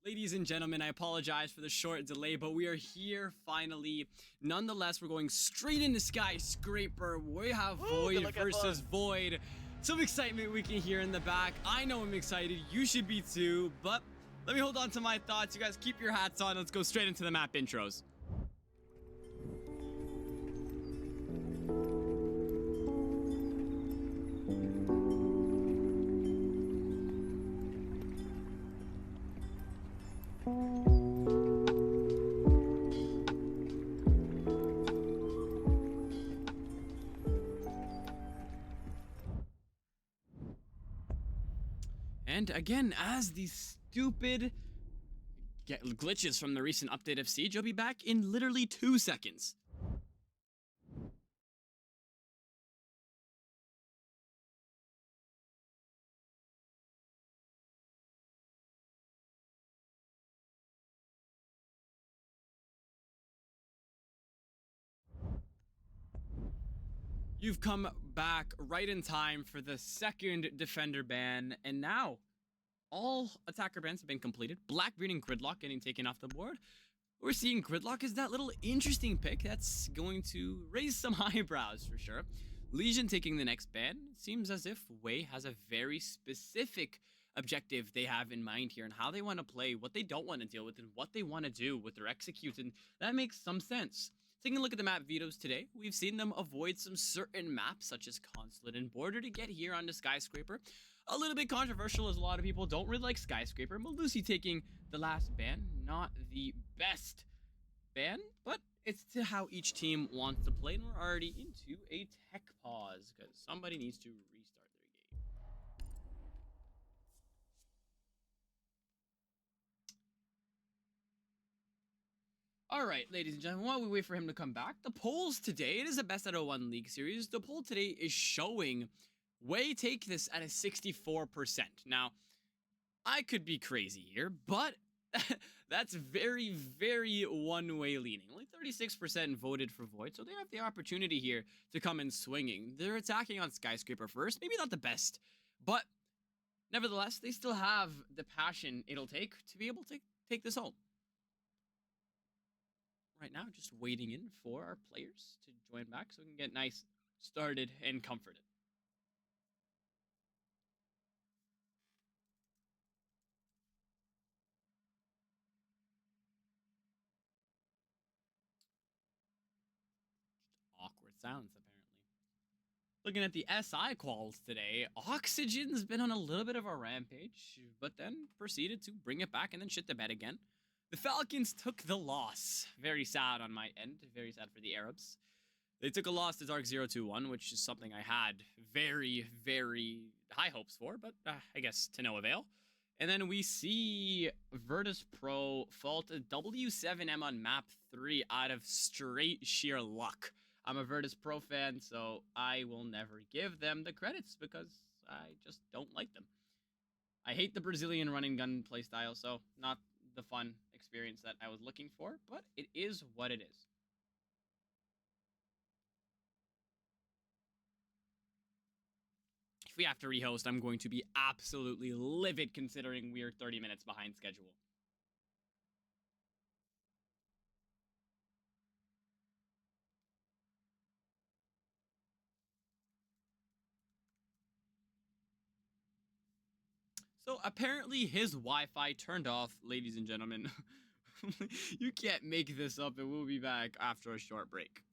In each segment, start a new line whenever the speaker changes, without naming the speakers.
Ladies and gentlemen, I apologize for the short delay, but we are here finally. Nonetheless, we're going straight into Skyscraper. We have VoiD versus VoiD. Some excitement we can hear in the back. I know I'm excited. You should be too, but let me hold on to my thoughts. You guys keep your hats on. Let's go straight into the map intros. And again, as these stupid glitches from the recent update of Siege, I'll be back in literally 2 seconds. You've come back right in time for the second defender ban, and now all attacker bans have been completed. Blackbeard and Gridlock getting taken off the board. We're seeing Gridlock as that little interesting pick that's going to raise some eyebrows for sure. Legion taking the next ban. It seems as if Way has a very specific objective they have in mind here and how they want to play, what they don't want to deal with, and what they want to do with their execute, and that makes some sense. Taking a look at the map vetoes today, we've seen them avoid some certain maps such as Consulate and Border to get here onto Skyscraper. A little bit controversial as a lot of people don't really like Skyscraper. Melusi taking the last ban, not the best ban, but it's to how each team wants to play, and we're already into a tech pause because somebody needs to restart their game. Alright, ladies and gentlemen, while we wait for him to come back, the polls today, it is a best out of 1 league series. The poll today is showing Way take this at a 64%. Now, I could be crazy here, but that's very, very one-way leaning. Only 36% voted for VoiD, so they have the opportunity here to come in swinging. They're attacking on Skyscraper first. Maybe not the best, but nevertheless, they still have the passion it'll take to be able to take this home. Right now, just waiting in for our players to join back so we can get nice started and comforted. Awkward silence, apparently. Looking at the SI quals today, Oxygen's been on a little bit of a rampage, but then proceeded to bring it back and then shit the bed again. The Falcons took the loss. Very sad on my end. Very sad for the Arabs. They took a loss to Dark021, which is something I had very, very high hopes for, but I guess to no avail. And then we see Virtus Pro fault a W7M on map 3 out of straight sheer luck. I'm a Virtus Pro fan, so I will never give them the credits because I just don't like them. I hate the Brazilian running gun playstyle, so not the fun experience that I was looking for, but it is what it is. If we have to rehost, I'm going to be absolutely livid considering we are 30 minutes behind schedule. So apparently his Wi-Fi turned off, ladies and gentlemen. You can't make this up, and we'll be back after a short break.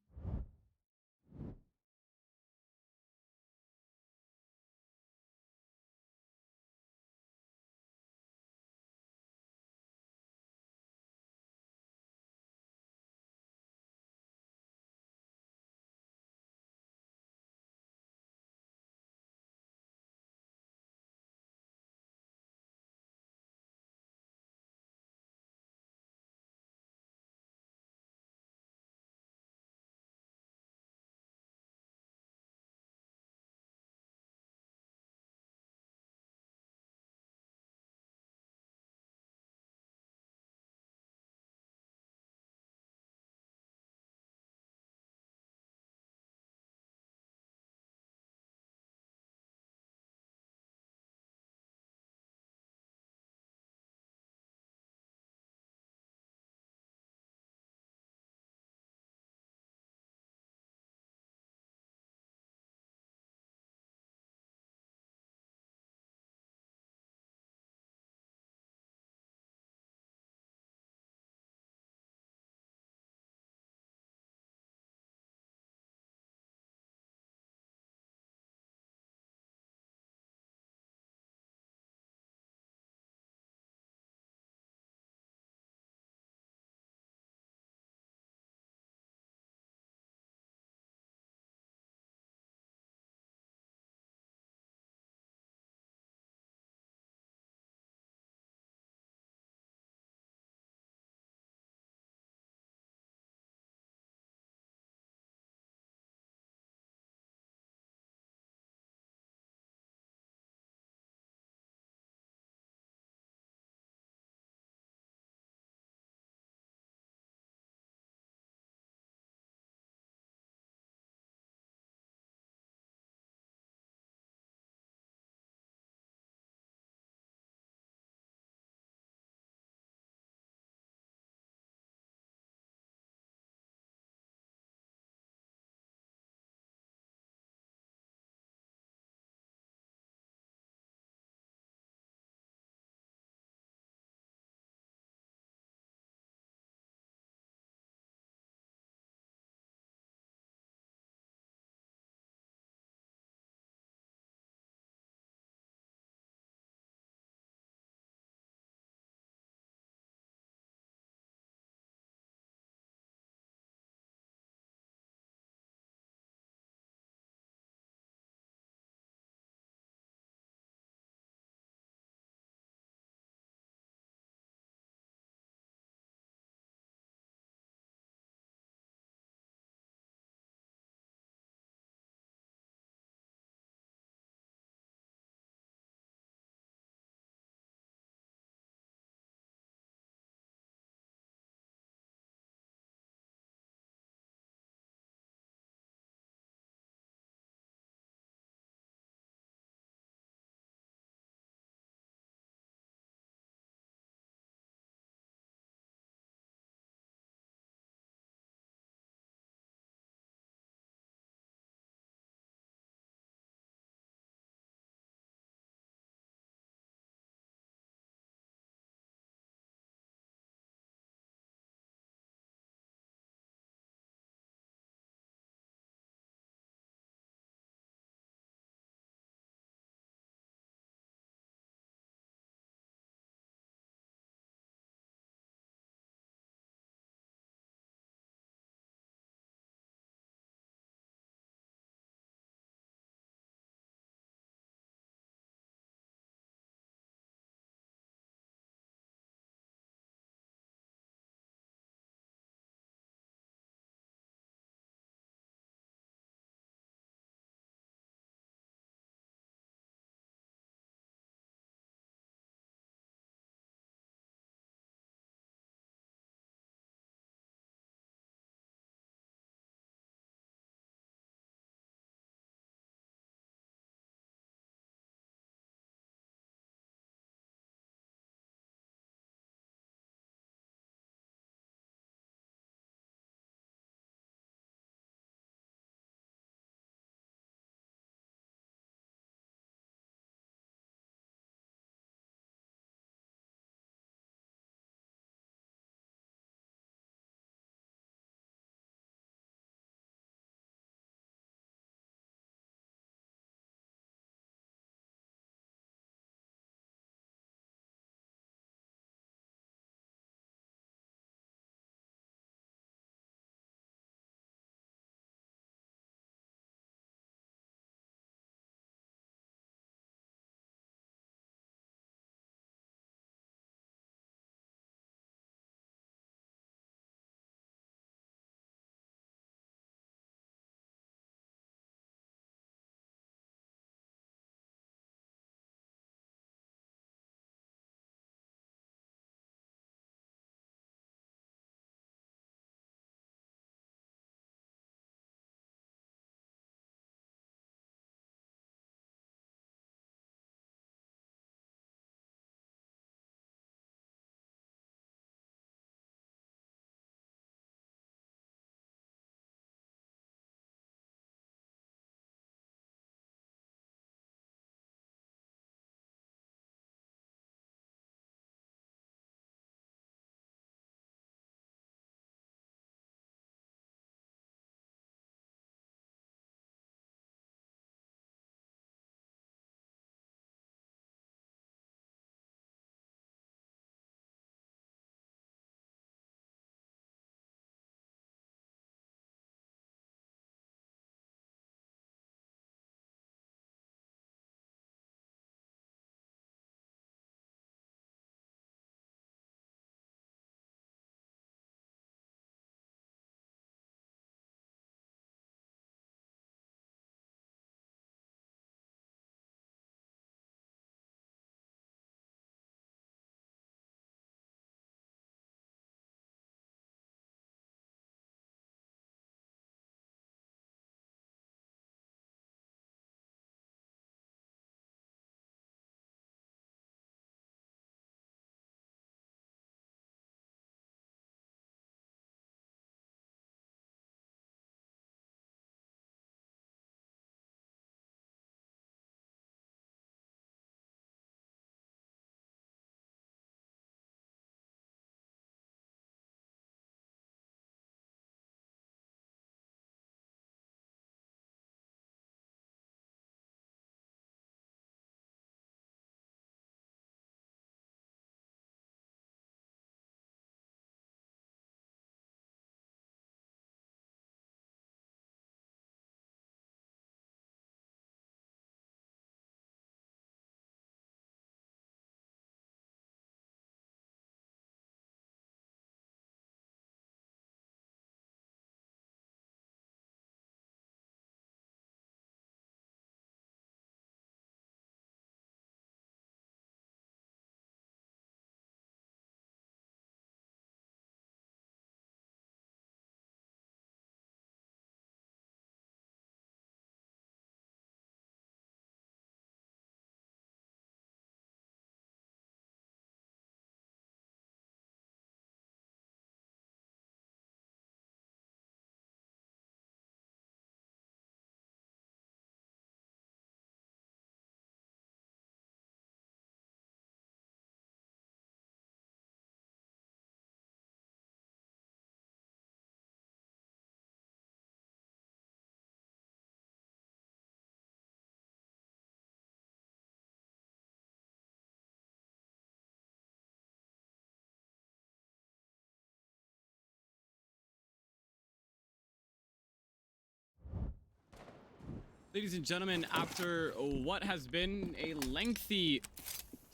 Ladies and gentlemen, after what has been a lengthy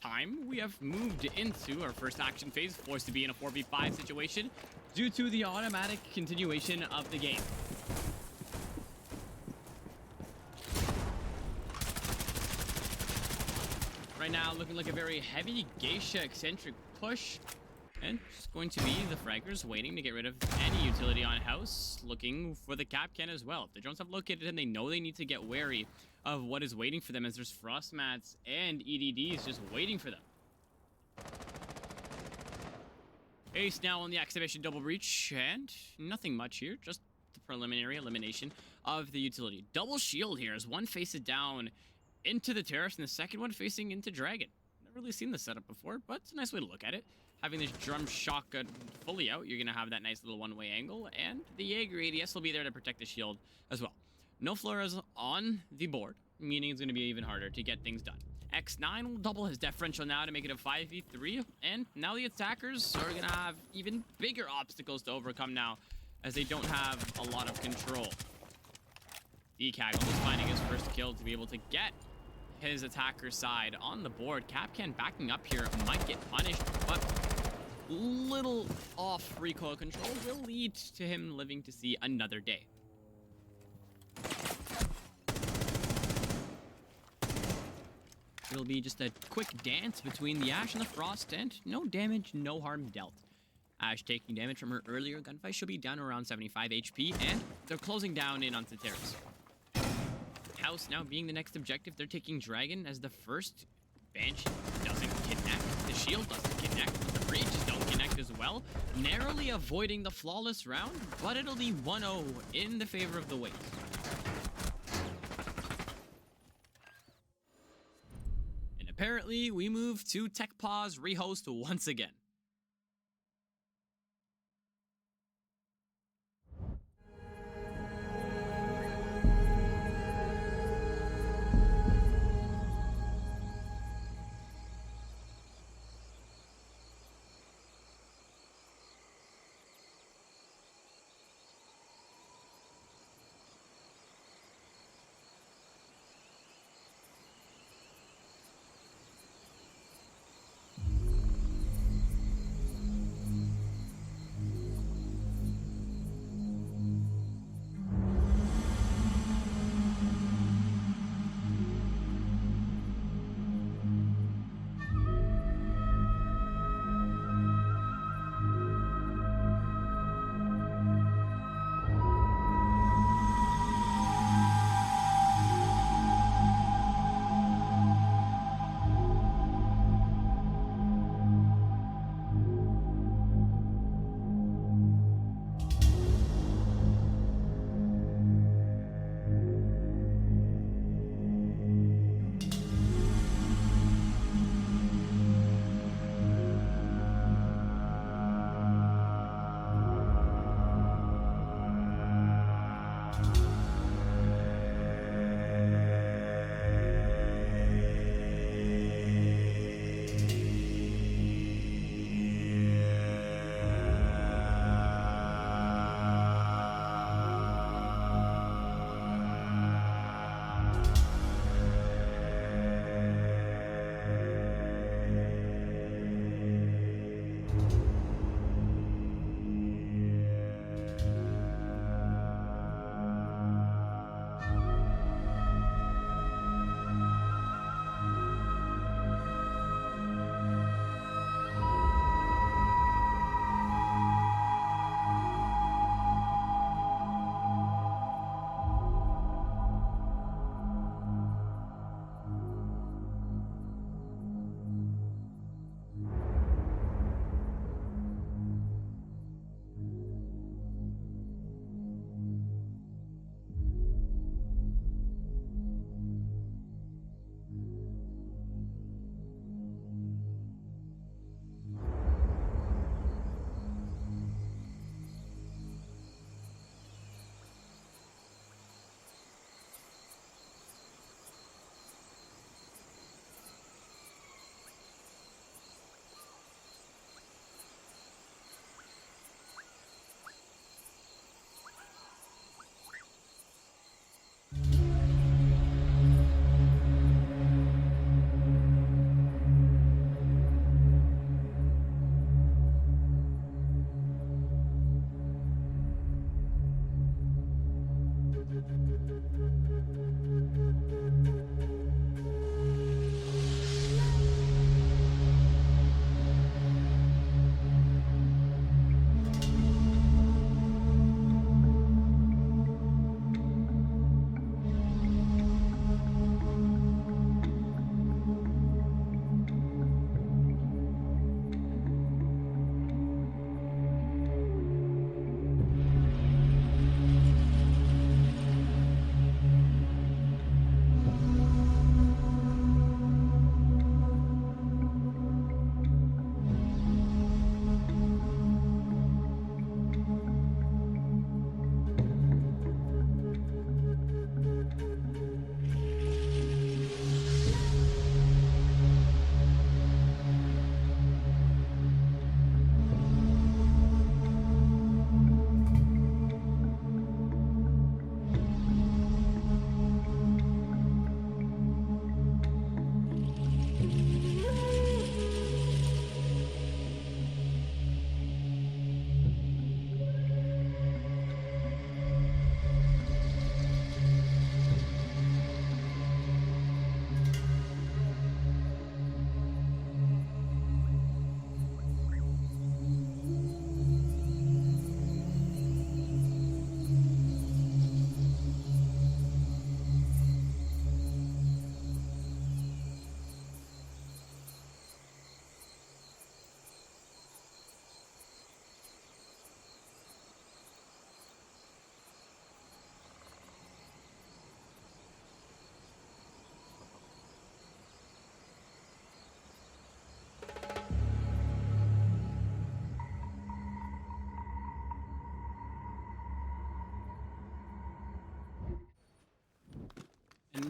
time, we have moved into our first action phase, forced to be in a 4v5 situation due to the automatic continuation of the game. Right now, looking like a very heavy Geisha eccentric push. And just going to be the fraggers waiting to get rid of any utility on house, looking for the Capcan as well. If the drones have located him, they know they need to get wary of what is waiting for them, as there's frost mats and EDDs just waiting for them. Ace now on the exhibition double breach, and nothing much here, just the preliminary elimination of the utility. Double shield here as one faces down into the terrace and the second one facing into Dragon. Never really seen this setup before, but it's a nice way to look at it. Having this drum shotgun fully out, you're going to have that nice little one-way angle, and the Jaeger ADS will be there to protect the shield as well. No Flores on the board, meaning it's going to be even harder to get things done. X9 will double his differential now to make it a 5v3, and now the attackers are going to have even bigger obstacles to overcome now, as they don't have a lot of control. DCAG almost finding his first kill to be able to get his attacker side on the board. Capcan backing up here might get punished, but little off recoil control will lead to him living to see another day. It'll be just a quick dance between the Ash and the Frost, and no damage, no harm dealt. Ash taking damage from her earlier gunfight. She'll be down around 75 HP, and they're closing down in onto the terrace. House now being the next objective. They're taking Dragon as the first Banshee doesn't connect. The shield doesn't connect, but the breaches don't connect as well. Narrowly avoiding the flawless round, but it'll be 1-0 in the favor of the Waves. And apparently we move to Tech Pause rehost once again.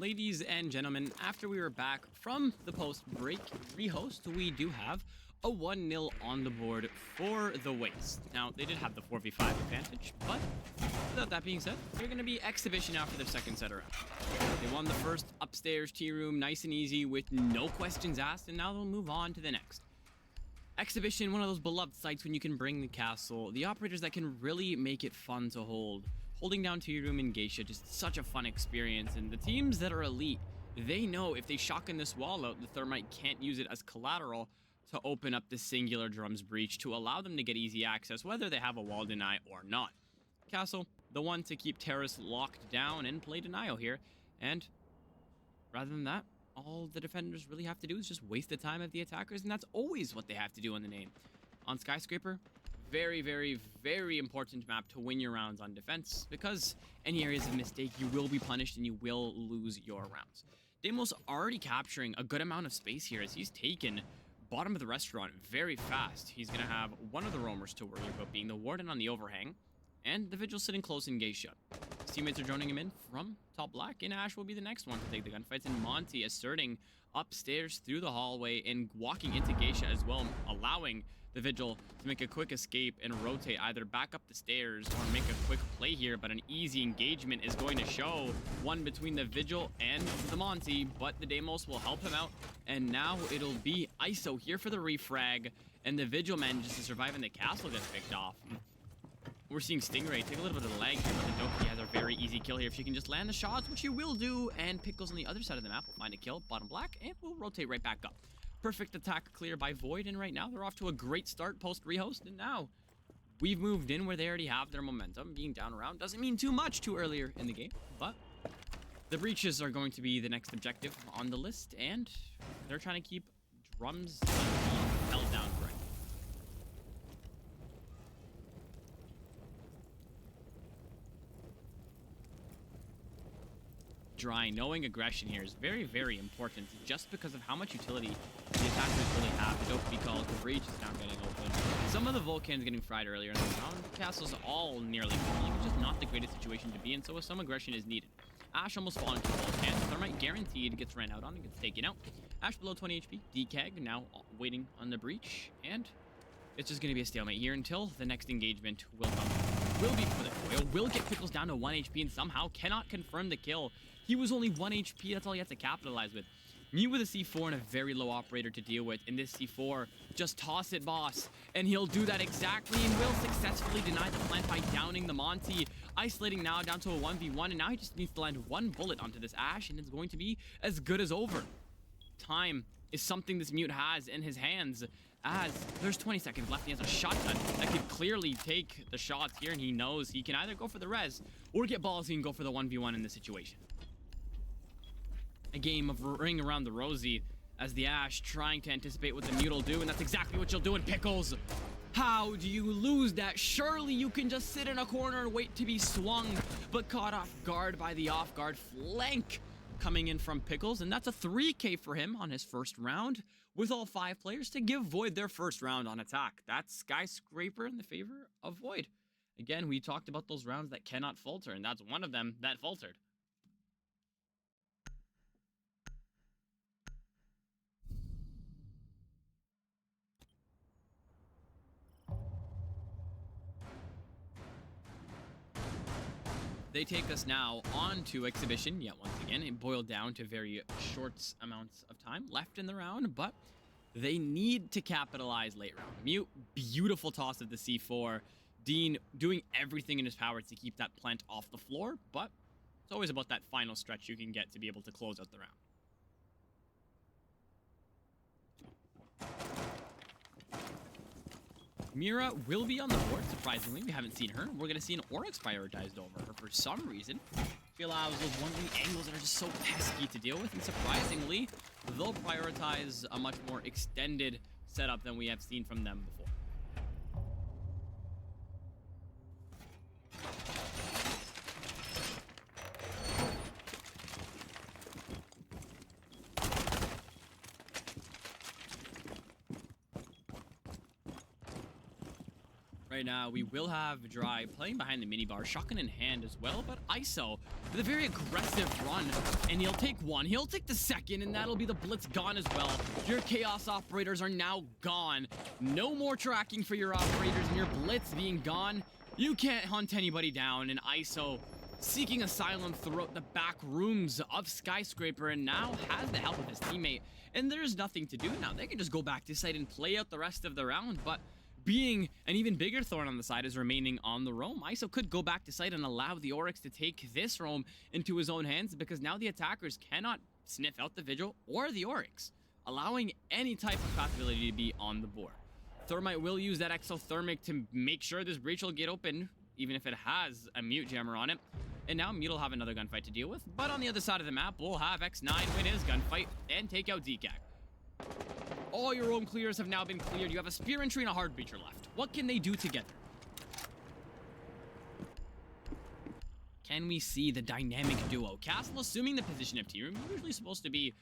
ladies and gentlemen, after we were back from the post-break rehost, we do have a 1-0 on the board for the Waste. Now, they did have the 4v5 advantage, but without that being said, they're going to be Exhibition after their second set around. They won the first upstairs tea room nice and easy with no questions asked, and now they'll move on to the next. Exhibition, one of those beloved sites when you can bring the castle, the operators that can really make it fun to hold. Holding down tea room in Geisha, just such a fun experience, and the teams that are elite, they know if they shotgun this wall out, the Thermite can't use it as collateral to open up the singular drums breach to allow them to get easy access, whether they have a wall deny or not. Castle, the one to keep Terrace locked down and play denial here, and rather than that, all the defenders really have to do is just waste the time of the attackers, and that's always what they have to do on the name. On Skyscraper, very, very, very important map to win your rounds on defense, because any areas of mistake, you will be punished and you will lose your rounds. Demo's already capturing a good amount of space here as he's taken bottom of the restaurant very fast. He's going to have one of the roamers to worry about, being the Warden on the overhang, and the Vigil sitting close in Geisha. His teammates are joining him in from top black, and Ash will be the next one to take the gunfights, and Monty asserting upstairs through the hallway and walking into Geisha as well, allowing the Vigil to make a quick escape and rotate either back up the stairs or make a quick play here, but an easy engagement is going to show one between the Vigil and the Monty, but the Deimos will help him out, and now it'll be ISO here for the refrag, and the Vigil manages to survive and the castle gets picked off. We're seeing Stingray take a little bit of the lag here, but the Doki has a very easy kill here if she can just land the shots, which she will do, and Pickles on the other side of the map will find a kill, bottom black, and we'll rotate right back up. Perfect attack clear by VoiD, and right now they're off to a great start post-rehost, and now we've moved in where they already have their momentum. Being down around doesn't mean too much too earlier in the game, but the breaches are going to be the next objective on the list, and they're trying to keep drums held down for it. Dry, knowing aggression here is very, very important just because of how much utility the attackers really have. The Dope called, the breach is now getting open. Some of the Vulcans getting fried earlier in the round. The castle's all nearly falling. It's just not the greatest situation to be in, so some aggression is needed. Ash almost falling into Vulcan hands. Thermite guaranteed gets ran out on and gets taken out. Ash below 20 HP. DKEG now waiting on the breach, and it's just going to be a stalemate here until the next engagement will come. Will be for the Coil. Will get Pickles down to 1 HP and somehow cannot confirm the kill. He was only 1 HP, that's all he has to capitalize with. Mew with a C4 and a very low operator to deal with. In this C4, just toss it, boss. And he'll do that exactly and will successfully deny the plant by downing the Monty. Isolating now down to a 1v1, and now he just needs to land one bullet onto this Ash, and it's going to be as good as over. Time is something this Mute has in his hands, as there's 20 seconds left. He has a shotgun that could clearly take the shots here, and he knows he can either go for the res or get ballsy and go for the 1v1 in this situation. A game of ring around the rosy as the Ash trying to anticipate what the Mute will do, and that's exactly what she'll do in Pickles. How do you lose that? Surely you can just sit in a corner and wait to be swung, but caught off guard by the off-guard flank coming in from Pickles, and that's a 3K for him on his first round, with all 5 players to give VoiD their first round on attack. That's Skyscraper in the favor of VoiD. Again, we talked about those rounds that cannot falter, and that's one of them that faltered. They take us now on to Exhibition, yet once again, it boiled down to very short amounts of time left in the round, but they need to capitalize late round. Mute, beautiful toss of the C4. Dean doing everything in his power to keep that plant off the floor, but it's always about that final stretch you can get to be able to close out the round. Mira will be on the board, surprisingly. We haven't seen her. We're going to see an Oryx prioritized over her for some reason. Philaus was one of the angles that are just so pesky to deal with, and surprisingly, they'll prioritize a much more extended setup than we have seen from them before. Right now, we will have Dry playing behind the minibar, shotgun in hand as well, but ISO with a very aggressive run, and he'll take one, he'll take the second, and that'll be the blitz gone as well. Your chaos operators are now gone. No more tracking for your operators, and your blitz being gone. You can't hunt anybody down, and ISO seeking asylum throughout the back rooms of Skyscraper, and now has the help of his teammate, and there's nothing to do now. They can just go back to site and play out the rest of the round, but being an even bigger thorn on the side is remaining on the roam. ISO could go back to site and allow the Oryx to take this roam into his own hands, because now the attackers cannot sniff out the Vigil or the Oryx, allowing any type of possibility to be on the board. Thermite will use that exothermic to make sure this breach will get open, even if it has a mute jammer on it. And now Mute will have another gunfight to deal with, but on the other side of the map, we'll have X9 win his gunfight and take out ZCAG. All your roam clears have now been cleared. You have a Spear Entry and a Hard Breacher left. What can they do together? Can we see the dynamic duo? Castle assuming the position of T-Room, usually supposed to be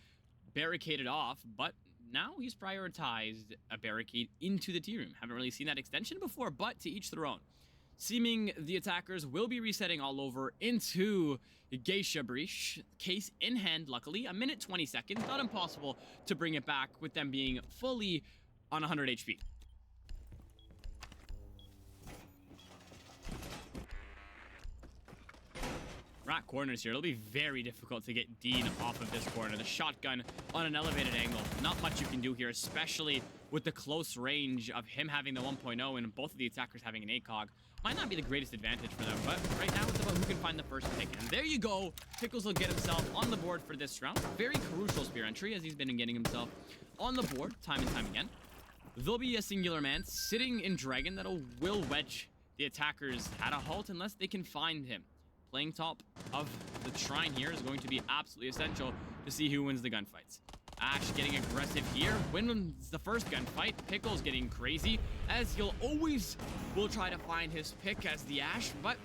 barricaded off, but now he's prioritized a barricade into the T-Room. Haven't really seen that extension before, but to each their own. Seeming the attackers will be resetting all over into Geisha Breach. Case in hand, luckily. A minute 20 seconds. Not impossible to bring it back with them being fully on 100 HP. Rat corners here. It'll be very difficult to get Dean off of this corner. The shotgun on an elevated angle. Not much you can do here, especially with the close range of him having the 1.0 and both of the attackers having an ACOG. Might not be the greatest advantage for them, but right now it's about who can find the first pick. And there you go. Pickles will get himself on the board for this round. Very crucial Spear Entry, as he's been getting himself on the board time and time again. There'll be a singular man sitting in Dragon that will wedge the attackers at a halt unless they can find him. Playing top of the shrine here is going to be absolutely essential to see who wins the gunfights. Ash getting aggressive here, wins the first gunfight. Pickles getting crazy, as he'll always will try to find his pick as the Ash, but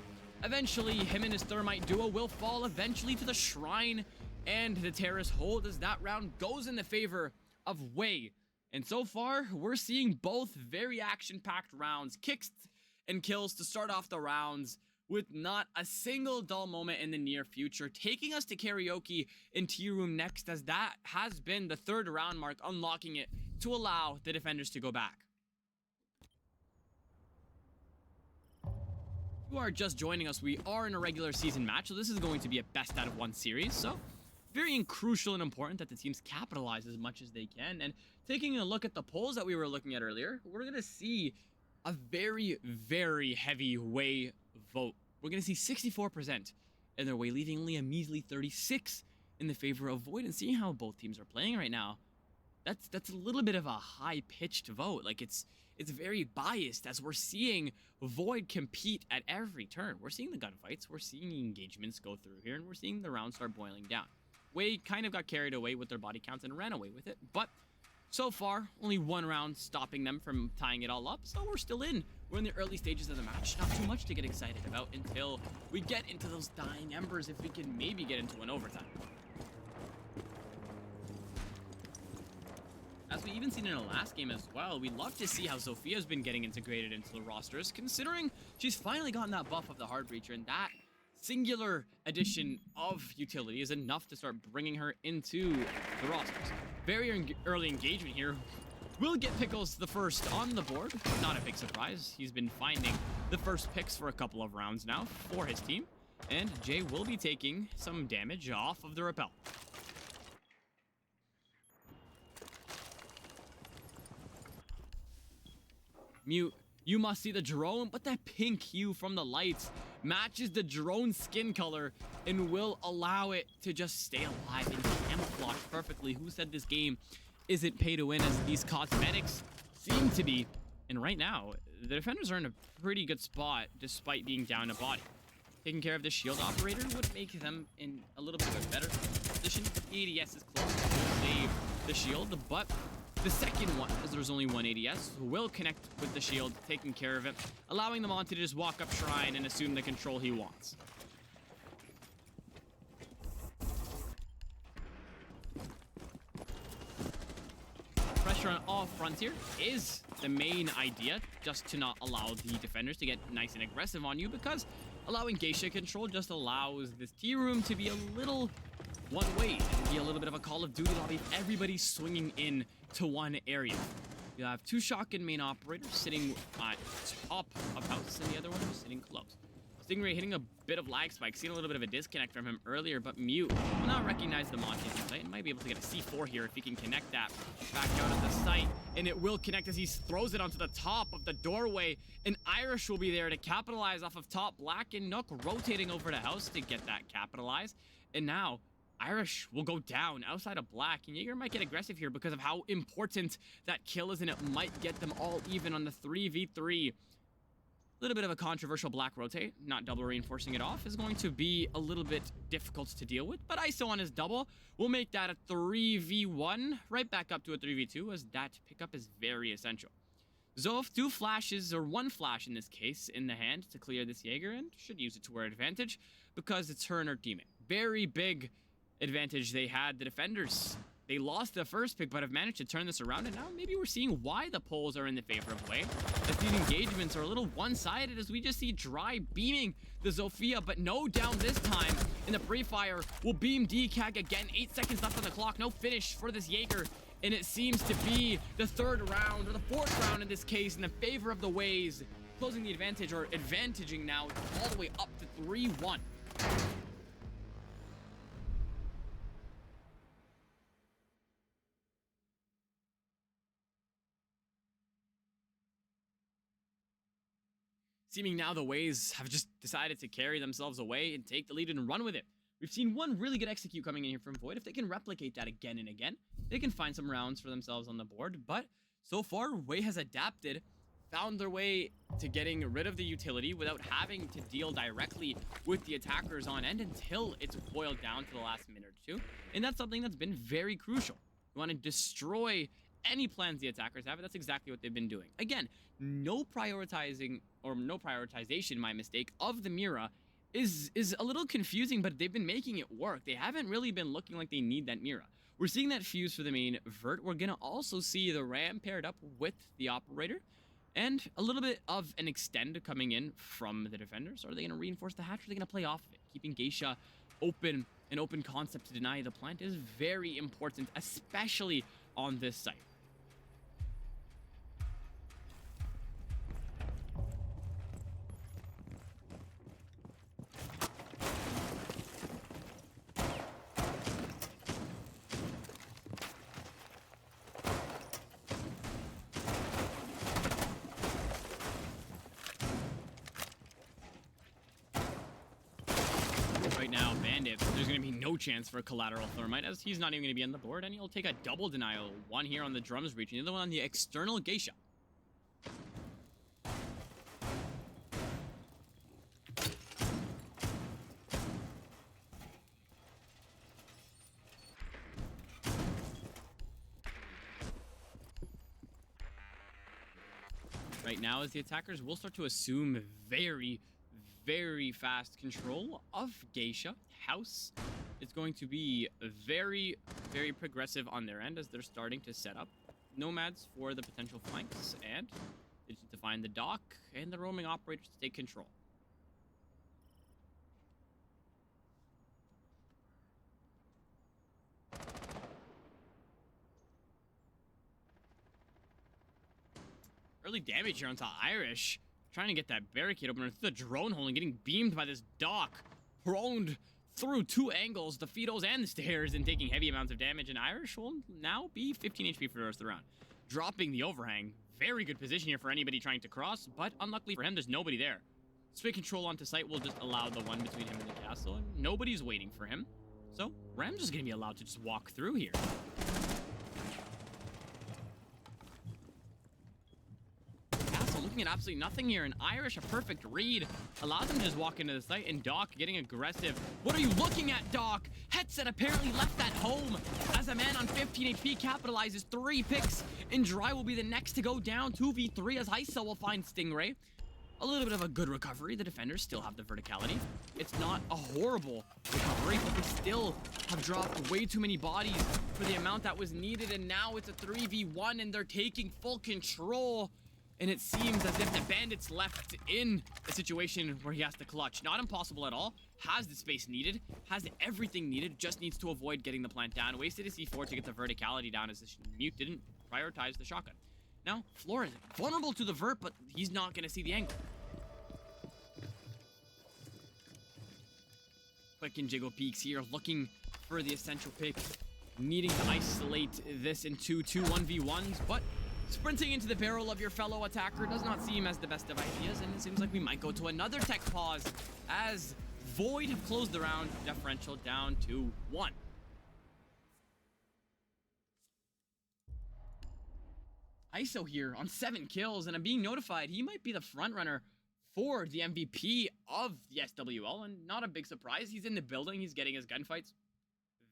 eventually him and his Thermite duo will fall eventually to the shrine, and the terrace hold as that round goes in the favor of Way. And so far, we're seeing both very action-packed rounds, kicks and kills to start off the rounds, with not a single dull moment in the near future, taking us to karaoke in T-Room next, as that has been the third round mark, unlocking it to allow the defenders to go back. If you are just joining us, we are in a regular season match, so this is going to be a best out of one series, so very crucial and important that the teams capitalize as much as they can. And taking a look at the polls that we were looking at earlier, we're going to see a very, very heavy Way vote. We're going to see 64% in their Way, leaving only a measly 36 in the favor of VoiD. And seeing how both teams are playing right now, that's a little bit of a high-pitched vote. Like, it's very biased, as we're seeing VoiD compete at every turn. We're seeing the gunfights, we're seeing engagements go through here, and we're seeing the rounds start boiling down. Way kind of got carried away with their body counts and ran away with it, but so far, only one round stopping them from tying it all up, so we're still in. We're in the early stages of the match. Not too much to get excited about until we get into those dying embers, if we can maybe get into an overtime. As we even seen in the last game as well, we love to see how Sophia's been getting integrated into the rosters, considering she's finally gotten that buff of the Hard Breacher, and that singular addition of utility is enough to start bringing her into the rosters. Very early engagement here. We'll get Pickles the first on the board. Not a big surprise. He's been finding the first picks for a couple of rounds now for his team. And Jay will be taking some damage off of the rappel. Mute, you must see the drone, but that pink hue from the lights matches the drone skin color and will allow it to just stay alive and camouflage perfectly. Who said this game isn't pay to win, as these cosmetics seem to be? And right now, the defenders are in a pretty good spot despite being down a body. Taking care of the shield operator would make them in a little bit of a better position. The ADS is close to save the shield, but the second one, as there's only one ADS, will connect with the shield, taking care of it, allowing the Monty to just walk up Shrine and assume the control he wants. Pressure on all fronts here is the main idea, just to not allow the defenders to get nice and aggressive on you, because allowing Geisha control just allows this T room to be a little one way. It'll be a little bit of a Call of Duty lobby if everybody's swinging in to one area. You have two shotgun main operators sitting at top of house, and the other one is sitting close. Stingray hitting a bit of lag spike, seeing a little bit of a disconnect from him earlier, but Mute will not recognize the Monty on site and might be able to get a C4 here if he can connect that back out of the site, and it will connect as he throws it onto the top of the doorway, and Irish will be there to capitalize off of top. Black and Nook rotating over to house to get that capitalized, and now Irish will go down outside of Black, and Jaeger might get aggressive here because of how important that kill is, and it might get them all even on the 3v3. A little bit of a controversial Black rotate, not double reinforcing it off, is going to be a little bit difficult to deal with, but ISO on his double will make that a 3v1, right back up to a 3v2, as that pickup is very essential. Zof, two flashes, or one flash in this case, in the hand to clear this Jaeger, and should use it to her advantage, because it's her and her teammate. Very big advantage they had, the defenders. They lost the first pick, but have managed to turn this around, and now maybe we're seeing why the polls are in the favor of Way. As these engagements are a little one-sided, as we just see Dry beaming the Zofia, but no down this time. In the pre-fire, will beam DCAG again. 8 seconds left on the clock. No finish for this Jaeger, and it seems to be the third round, or the fourth round in this case, in the favor of the Ways, closing the advantage, or advantaging now all the way up to 3-1. Seeming now the Ways have just decided to carry themselves away and take the lead and run with it. We've seen one really good execute coming in here from VoiD. If they can replicate that again and again, they can find some rounds for themselves on the board. But so far, Way has adapted, found their way to getting rid of the utility without having to deal directly with the attackers on end until it's boiled down to the last minute or two. And that's something that's been very crucial. You want to destroy any plans the attackers have, and that's exactly what they've been doing. Again, no prioritization, my mistake, of the Mira is a little confusing, but they've been making it work. They haven't really been looking like they need that Mira. We're seeing that fuse for the main vert. We're gonna also see the Ram paired up with the operator, and a little bit of an extend coming in from the defenders. Are they gonna reinforce the hatch, or are they gonna play off of it? Keeping Geisha open, an open concept to deny the plant is very important, especially on this site. Right now, Bandit, there's going to be no chance for a collateral Thermite, as he's not even going to be on the board, and he'll take a double denial. One here on the drums reaching, the other one on the external Geisha. Right now, as the attackers will start to assume very fast control of Geisha. House is going to be very progressive on their end as they're starting to set up nomads for the potential flanks, and they need to find the dock and the roaming operators to take control. Early damage here onto Irish. Trying to get that barricade opener through the drone hole and getting beamed by this dock. Prone through two angles, the Fidos and the stairs, and taking heavy amounts of damage. And Irish will now be 15 HP for the rest of the round. Dropping the overhang. Very good position here for anybody trying to cross, but unluckily for him, there's nobody there. Split control onto site will just allow the one between him and the castle, and nobody's waiting for him. So Ram's just going to be allowed to just walk through here. Looking at absolutely nothing here, and Irish, a perfect read, allows him to just walk into the site, and Doc getting aggressive. What are you looking at, Doc? Headset apparently left that home as a man on 15 HP capitalizes 3 picks, and Dry will be the next to go down. 2v3 as Hyso will find Stingray. A little bit of a good recovery. The defenders still have the verticality. It's not a horrible recovery, but they still have dropped way too many bodies for the amount that was needed, and now it's a 3v1, and they're taking full control. and it seems as if the Bandit's left in a situation where he has to clutch. Not impossible at all. Has the space needed. Has everything needed. Just needs to avoid getting the plant down. Wasted his C4 to get the verticality down as the mute didn't prioritize the shotgun. Now, Flores vulnerable to the vert, but he's not going to see the angle. Quick and jiggle peeks here, looking for the essential pick. Needing to isolate this into two 1v1s, but sprinting into the barrel of your fellow attacker does not seem as the best of ideas, and it seems like we might go to another tech pause as VoiD have closed the round, differential down to 1. ISO here on 7 kills, and I'm being notified he might be the front runner for the MVP of the SWL, and not a big surprise. He's in the building, he's getting his gunfights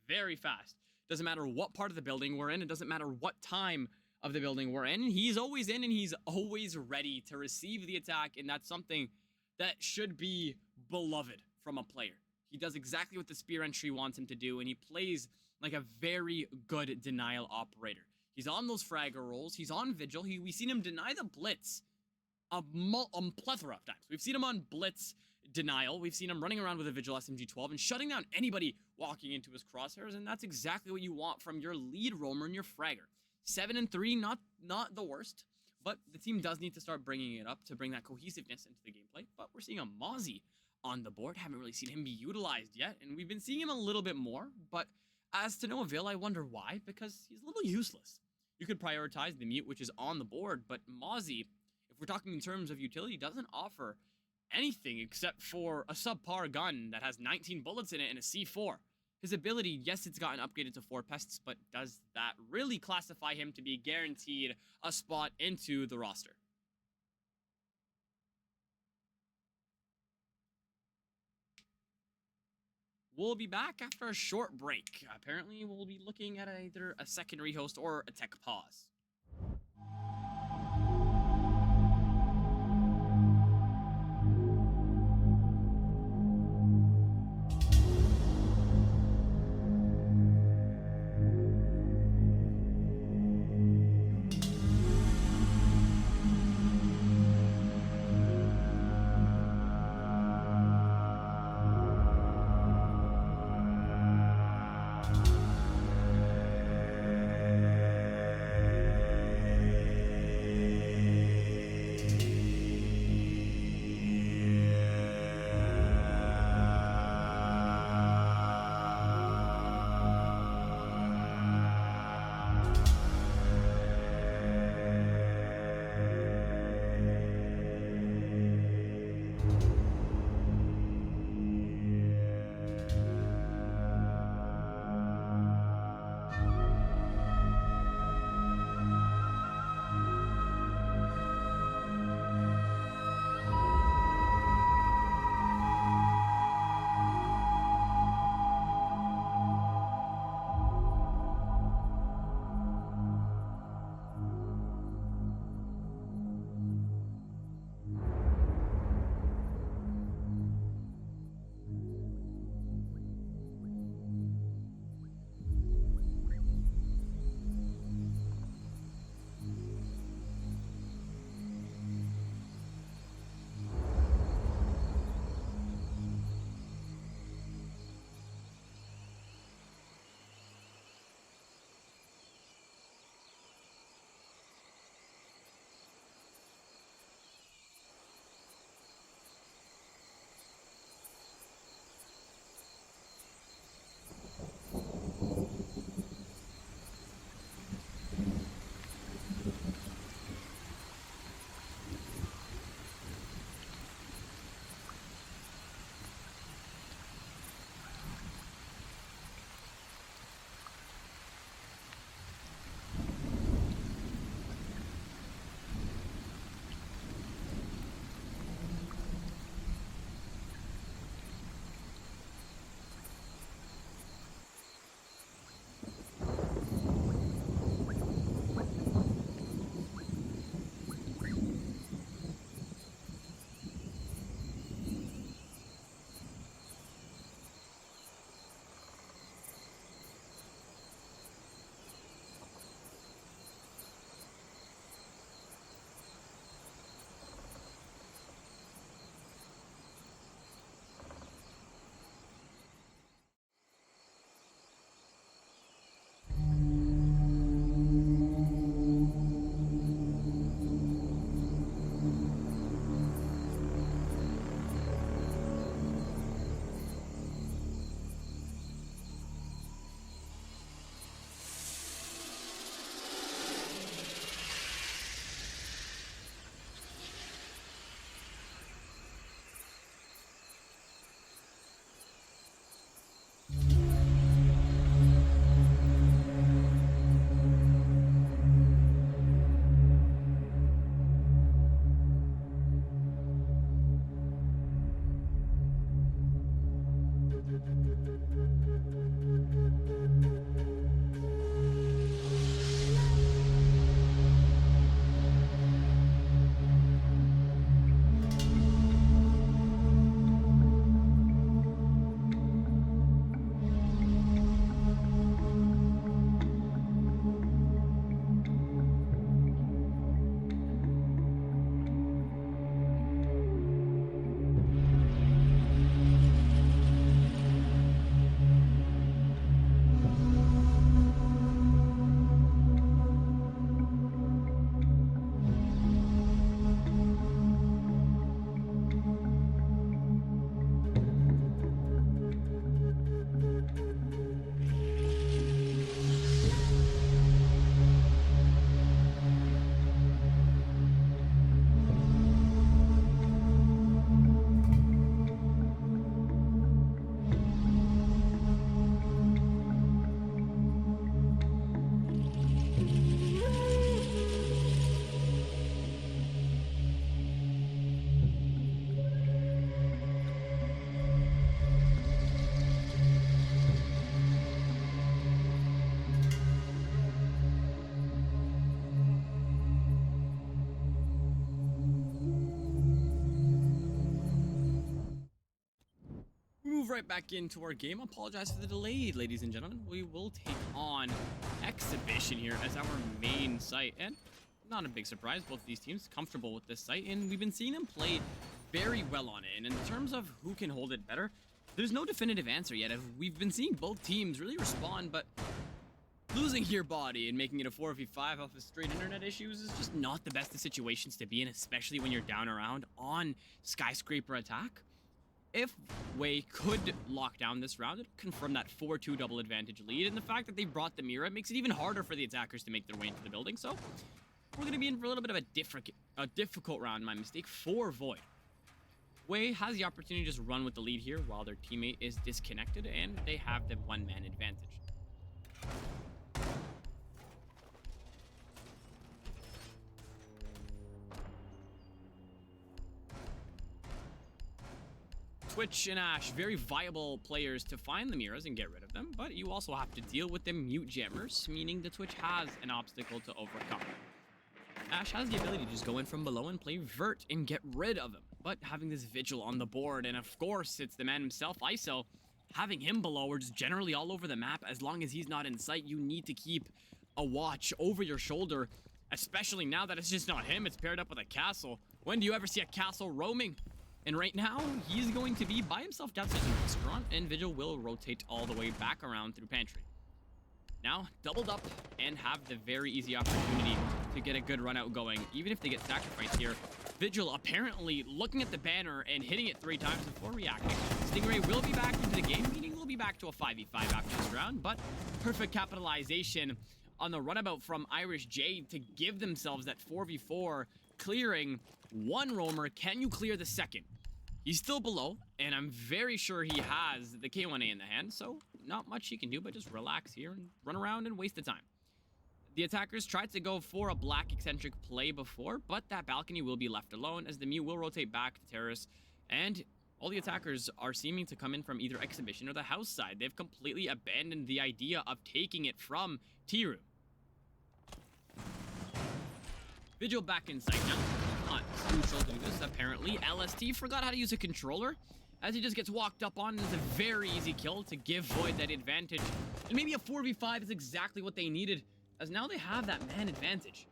very fast. Doesn't matter what part of the building we're in, it doesn't matter what time of the building we're in. He's always in and he's always ready to receive the attack, and that's something that should be beloved from a player. He does exactly what the spear entry wants him to do, and he plays like a very good denial operator. He's on those fragger rolls, he's on vigil, we've seen him deny the blitz a plethora of times. We've seen him on blitz denial, we've seen him running around with a vigil SMG-12 and shutting down anybody walking into his crosshairs, and that's exactly what you want from your lead roamer and your fragger. 7-3, not the worst, but the team does need to start bringing it up to bring that cohesiveness into the gameplay. But we're seeing a Mozzie on the board. Haven't really seen him be utilized yet, and we've been seeing him a little bit more, but as to no avail. I wonder why, because he's a little useless. You could prioritize the mute, which is on the board, but Mozzie, if we're talking in terms of utility, doesn't offer anything except for a subpar gun that has 19 bullets in it and a C4. His ability, yes, it's gotten upgraded to 4 pests, but does that really classify him to be guaranteed a spot into the roster? We'll be back after a short break. Apparently, we'll be looking at either a secondary host or a tech pause. right back into our game. Apologize for the delay, ladies and gentlemen. We will take on Exhibition here as our main site. And not a big surprise, both of these teams comfortable with this site. And we've been seeing them play very well on it. And in terms of who can hold it better, there's no definitive answer yet. We've been seeing both teams really respond, but losing your body and making it a 4v5 off of straight internet issues is just not the best of situations to be in, especially when you're down around on Skyscraper attack. If WEY could lock down this round, it would confirm that 4-2 double advantage lead, and the fact that they brought the Mira makes it even harder for the attackers to make their way into the building, so we're going to be in for a little bit of a difficult round, my mistake, for VoiD. WEY has the opportunity to just run with the lead here while their teammate is disconnected, and they have the one-man advantage. Twitch and Ash, very viable players to find the Miras and get rid of them, but you also have to deal with the mute jammers, meaning the Twitch has an obstacle to overcome. Ash has the ability to just go in from below and play Vert and get rid of him, but having this Vigil on the board, and of course it's the man himself, ISO, having him below or just generally all over the map, as long as he's not in sight, you need to keep a watch over your shoulder, especially now that it's just not him, it's paired up with a castle. When do you ever see a castle roaming? And right now, he's going to be by himself downstairs in the restaurant, and Vigil will rotate all the way back around through pantry. Now, doubled up and have the very easy opportunity to get a good run out going, even if they get sacrificed here. Vigil apparently looking at the banner and hitting it 3 times before reacting. Stingray will be back into the game, meaning we'll be back to a 5v5 after this round, but perfect capitalization on the runabout from Irish Jade to give themselves that 4v4, clearing one roamer. Can you clear the second? He's still below, and I'm very sure he has the K1A in the hand, so not much he can do but just relax here and run around and waste the time. The attackers tried to go for a black eccentric play before, but that balcony will be left alone as the Mew will rotate back to Terrace, and all the attackers are seeming to come in from either Exhibition or the house side. They've completely abandoned the idea of taking it from T-Room. Vigil back in sight now. Not crucial to do this, apparently. LST forgot how to use a controller, as he just gets walked up on. It's a very easy kill to give VoiD that advantage. And maybe a 4v5 is exactly what they needed, as now they have that man advantage.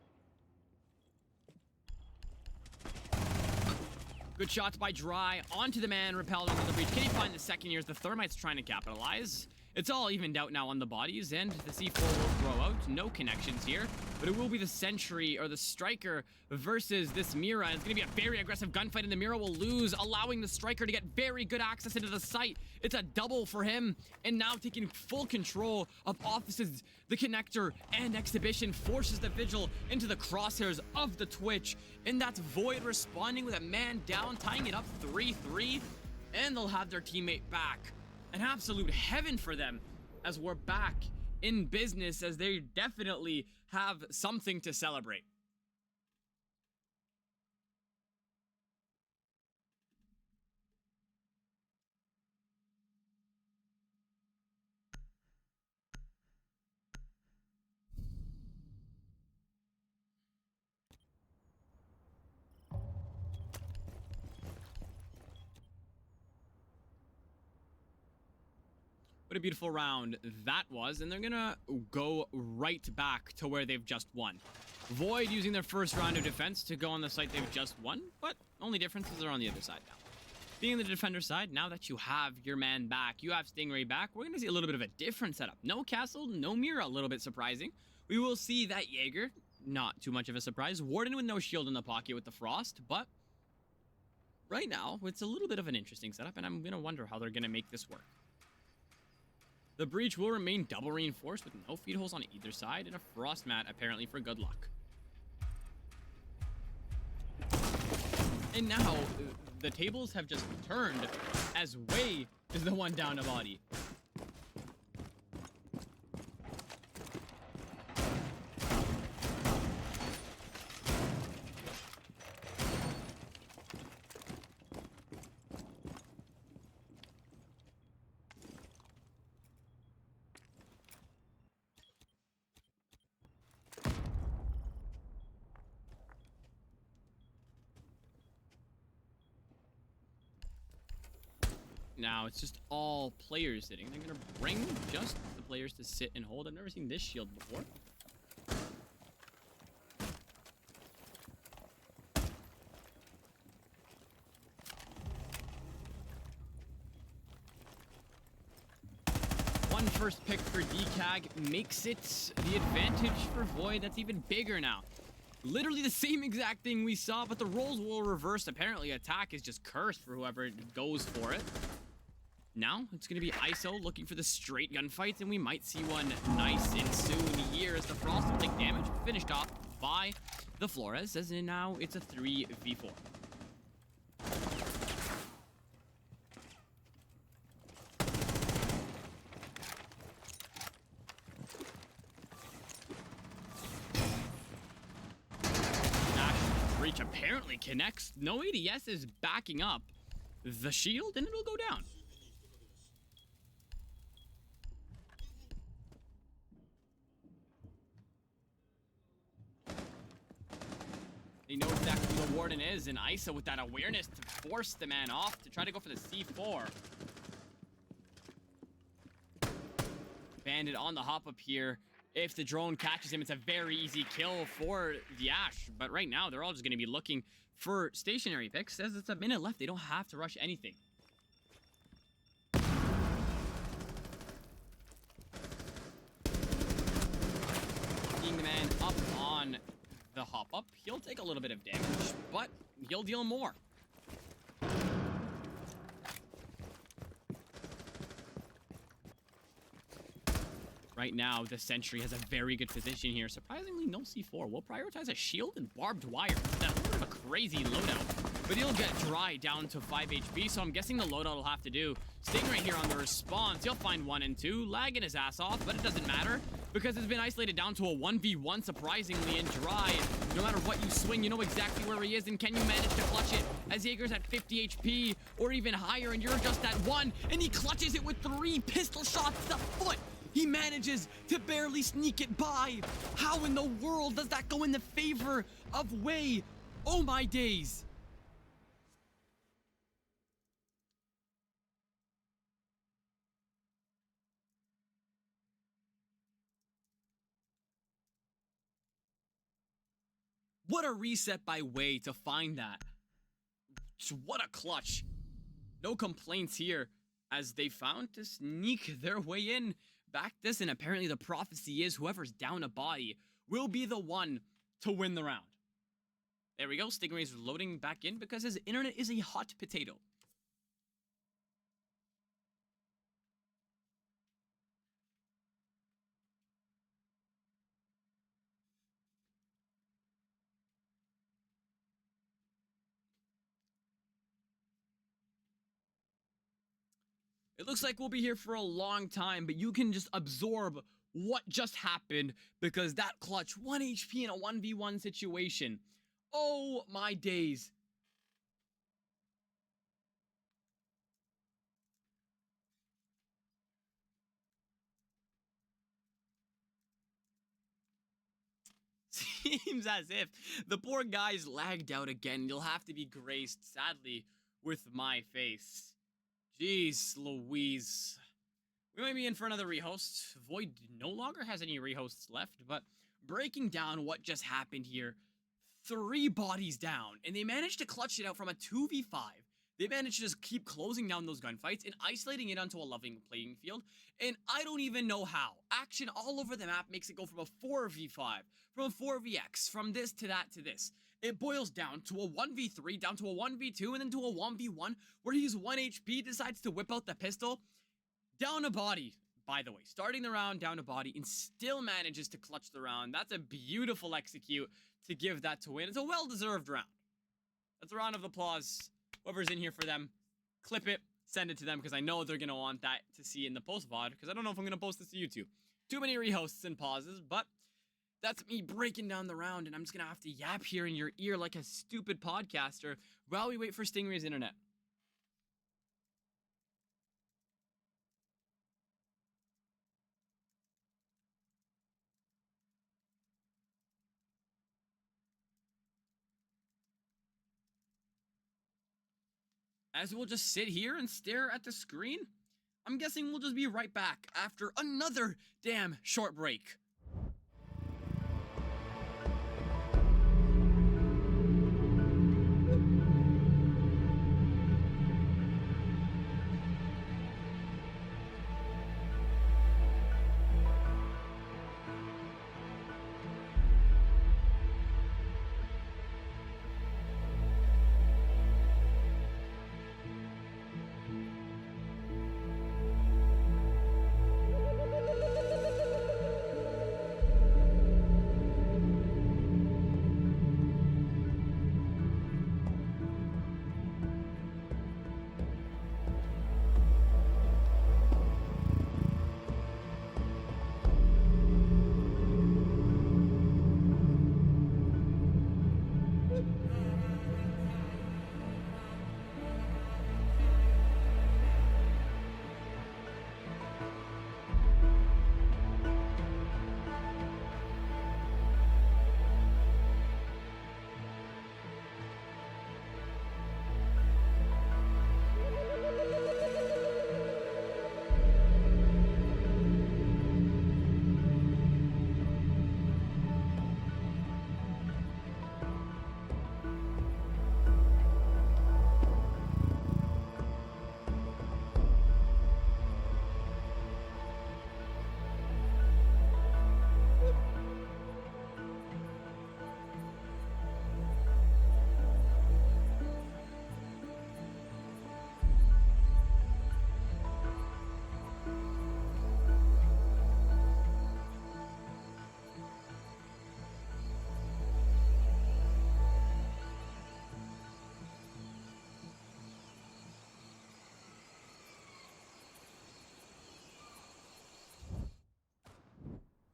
Good shots by Dry. Onto the man, repelled onto the breach. Can he find the second years? The Thermite's trying to capitalize. It's all evened out now on the bodies, and the C4 will throw out. No connections here, but it will be the Sentry or the Striker versus this Mira. And it's going to be a very aggressive gunfight, and the Mira will lose, allowing the Striker to get very good access into the site. It's a double for him, and now taking full control of offices. The Connector and Exhibition forces the Vigil into the crosshairs of the Twitch, and that's VoiD responding with a man down, tying it up 3-3, and they'll have their teammate back. An absolute heaven for them as we're back in business, as they definitely have something to celebrate. What a beautiful round that was, and they're gonna go right back to where they've just won. VoiD using their first round of defense to go on the site they've just won, but only differences are on the other side now. Being the defender side, now that you have your man back, you have Stingray back, we're gonna see a little bit of a different setup. No castle, no Mira, a little bit surprising. We will see that Jaeger, not too much of a surprise. Warden with no shield in the pocket with the Frost, but right now, it's a little bit of an interesting setup, and I'm gonna wonder how they're gonna make this work. The breach will remain double reinforced with no feed holes on either side and a frost mat apparently for good luck. And now the tables have just turned as WEY is the one down a body. now it's just all players sitting. They're going to bring just the players to sit and hold. I've never seen this shield before. One first pick for DCAG makes it the advantage for VoiD. That's even bigger now. Literally the same exact thing we saw, but the roles will reverse. Apparently, attack is just cursed for whoever goes for it. Now, it's going to be ISO looking for the straight gunfights, and we might see one nice and soon here as the Frost will take damage, finished off by the Flores, as in now it's a 3v4. Apparently connects. No ADS is backing up the shield, and it'll go down. They know exactly who the Warden is, and ISO with that awareness to force the man off to try to go for the C4. Bandit on the hop up here. If the drone catches him, it's a very easy kill for the Ash. But right now, they're all just going to be looking for stationary picks. As it's a minute left, they don't have to rush anything. Seeing the man up on the hop-up, he'll take a little bit of damage, but he'll deal more. Right now, the Sentry has a very good position here. Surprisingly, no C4. We'll prioritize a shield and barbed wire. That's a bit of a crazy loadout. But he'll get dry down to 5 HP, so I'm guessing the loadout will have to do. Stingray here on the response. He'll find 1 and 2, lagging his ass off, but it doesn't matter because it's been isolated down to a 1v1, surprisingly, and dry. No matter what you swing, you know exactly where he is, and can you manage to clutch it? As Jaeger's at 50 HP or even higher, and you're just at 1, and he clutches it with 3 pistol shots to foot. He manages to barely sneak it by. How in the world does that go in the favor of Wey? Oh my days. What a reset by Wey to find that. What a clutch. No complaints here as they found to sneak their way in. Back this, and apparently the prophecy is whoever's down a body will be the one to win the round. There we go. Stingray's loading back in because his internet is a hot potato. It looks like we'll be here for a long time, but you can just absorb what just happened because that clutch, 1 HP in a 1v1 situation. Oh my days. Seems as if the poor guy's lagged out again. You'll have to be graced, sadly, with my face. Jeez Louise. We might be in for another rehost. VoiD no longer has any rehosts left, but breaking down what just happened here. 3 bodies down, and they managed to clutch it out from a 2v5. They managed to just keep closing down those gunfights and isolating it onto a loving playing field, and I don't even know how. Action all over the map makes it go from a 4v5, from a 4vx, from this to that to this. It boils down to a 1v3, down to a 1v2, and then to a 1v1, where he's 1 HP, decides to whip out the pistol. Down a body, by the way. Starting the round down a body, and still manages to clutch the round. That's a beautiful execute to give that to win. It's a well-deserved round. That's a round of applause. Whoever's in here for them, clip it, send it to them, because I know they're going to want that to see in the post-VOD, because I don't know if I'm going to post this to YouTube. Too many rehosts and pauses, but that's me breaking down the round, and I'm just going to have to yap here in your ear like a stupid podcaster while we wait for Stingray's internet. as we'll just sit here and stare at the screen. I'm guessing we'll just be right back after another damn short break.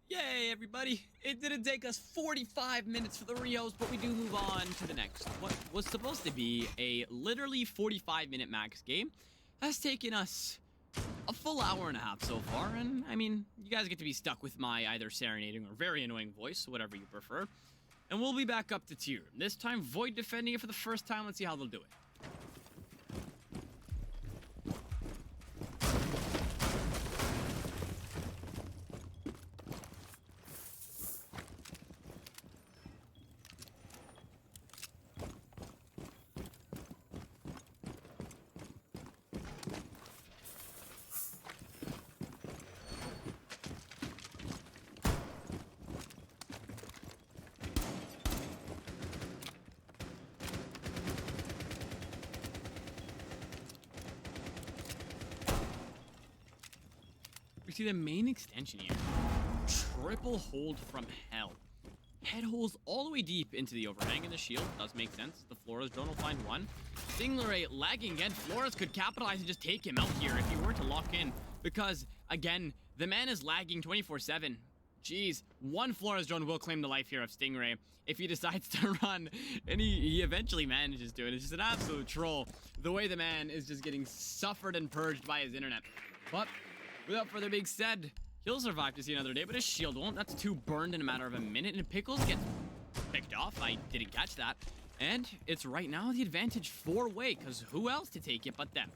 Yay, everybody! It didn't take us 45 minutes for the Rios, but we do move on to the next. What was supposed to be a literally 45-minute max game has taken us a full hour and a half so far, and I mean, you guys get to be stuck with my either serenading or very annoying voice, whatever you prefer. And we'll be back up to tier. This time, VoiD defending it for the first time. Let's see how they'll do it. We see the main extension here. Triple hold from hell. Head holes all the way deep into the overhang, and the shield does make sense. The Flores drone will find one. Stingray lagging again. Flores could capitalize and just take him out here if he were to lock in. Because, again, the man is lagging 24/7. Jeez, one Flores drone will claim the life here of Stingray if he decides to run, and he eventually manages to. It's just an absolute troll. The way the man is just getting suffered and purged by his internet. But without further being said, he'll survive to see another day, but his shield won't. That's two burned in a matter of a minute, and Pickles gets picked off. I didn't catch that. And it's right now the advantage for Way, because who else to take it but them?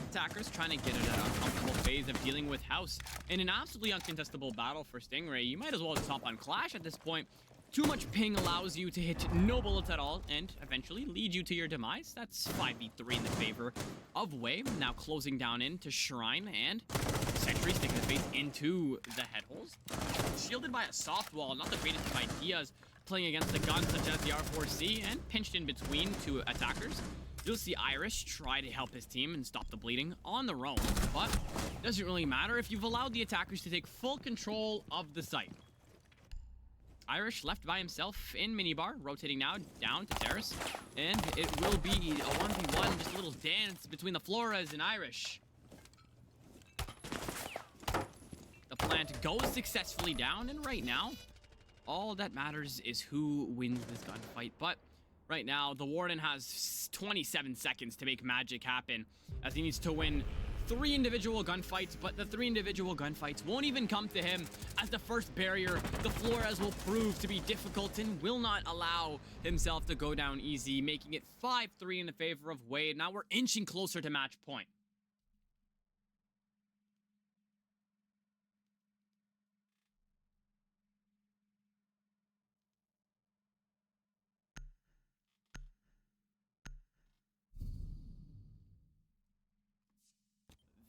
Attackers trying to get it at a comfortable phase of dealing with House. In an absolutely uncontestable battle for Stingray, you might as well just hop on Clash at this point. Too much ping allows you to hit no bullets at all and eventually lead you to your demise. That's 5v3 in the favor of Way. Now closing down into Shrine, and Sentry sticking the face into the head holes. Shielded by a soft wall, not the greatest of ideas playing against the guns such as the R4C, and pinched in between two attackers. You'll see Irish try to help his team and stop the bleeding on their own, but it doesn't really matter if you've allowed the attackers to take full control of the site. Irish left by himself in minibar, rotating now down to terrace, and it will be a 1v1, just a little dance between the Flores and Irish. The plant goes successfully down, and right now, all that matters is who wins this gunfight, but right now, the Warden has 27 seconds to make magic happen, as he needs to win 3 individual gunfights, but the 3 individual gunfights won't even come to him, as the first barrier, the Flores, will prove to be difficult and will not allow himself to go down easy, making it 5-3 in the favor of WeY. Now we're inching closer to match point.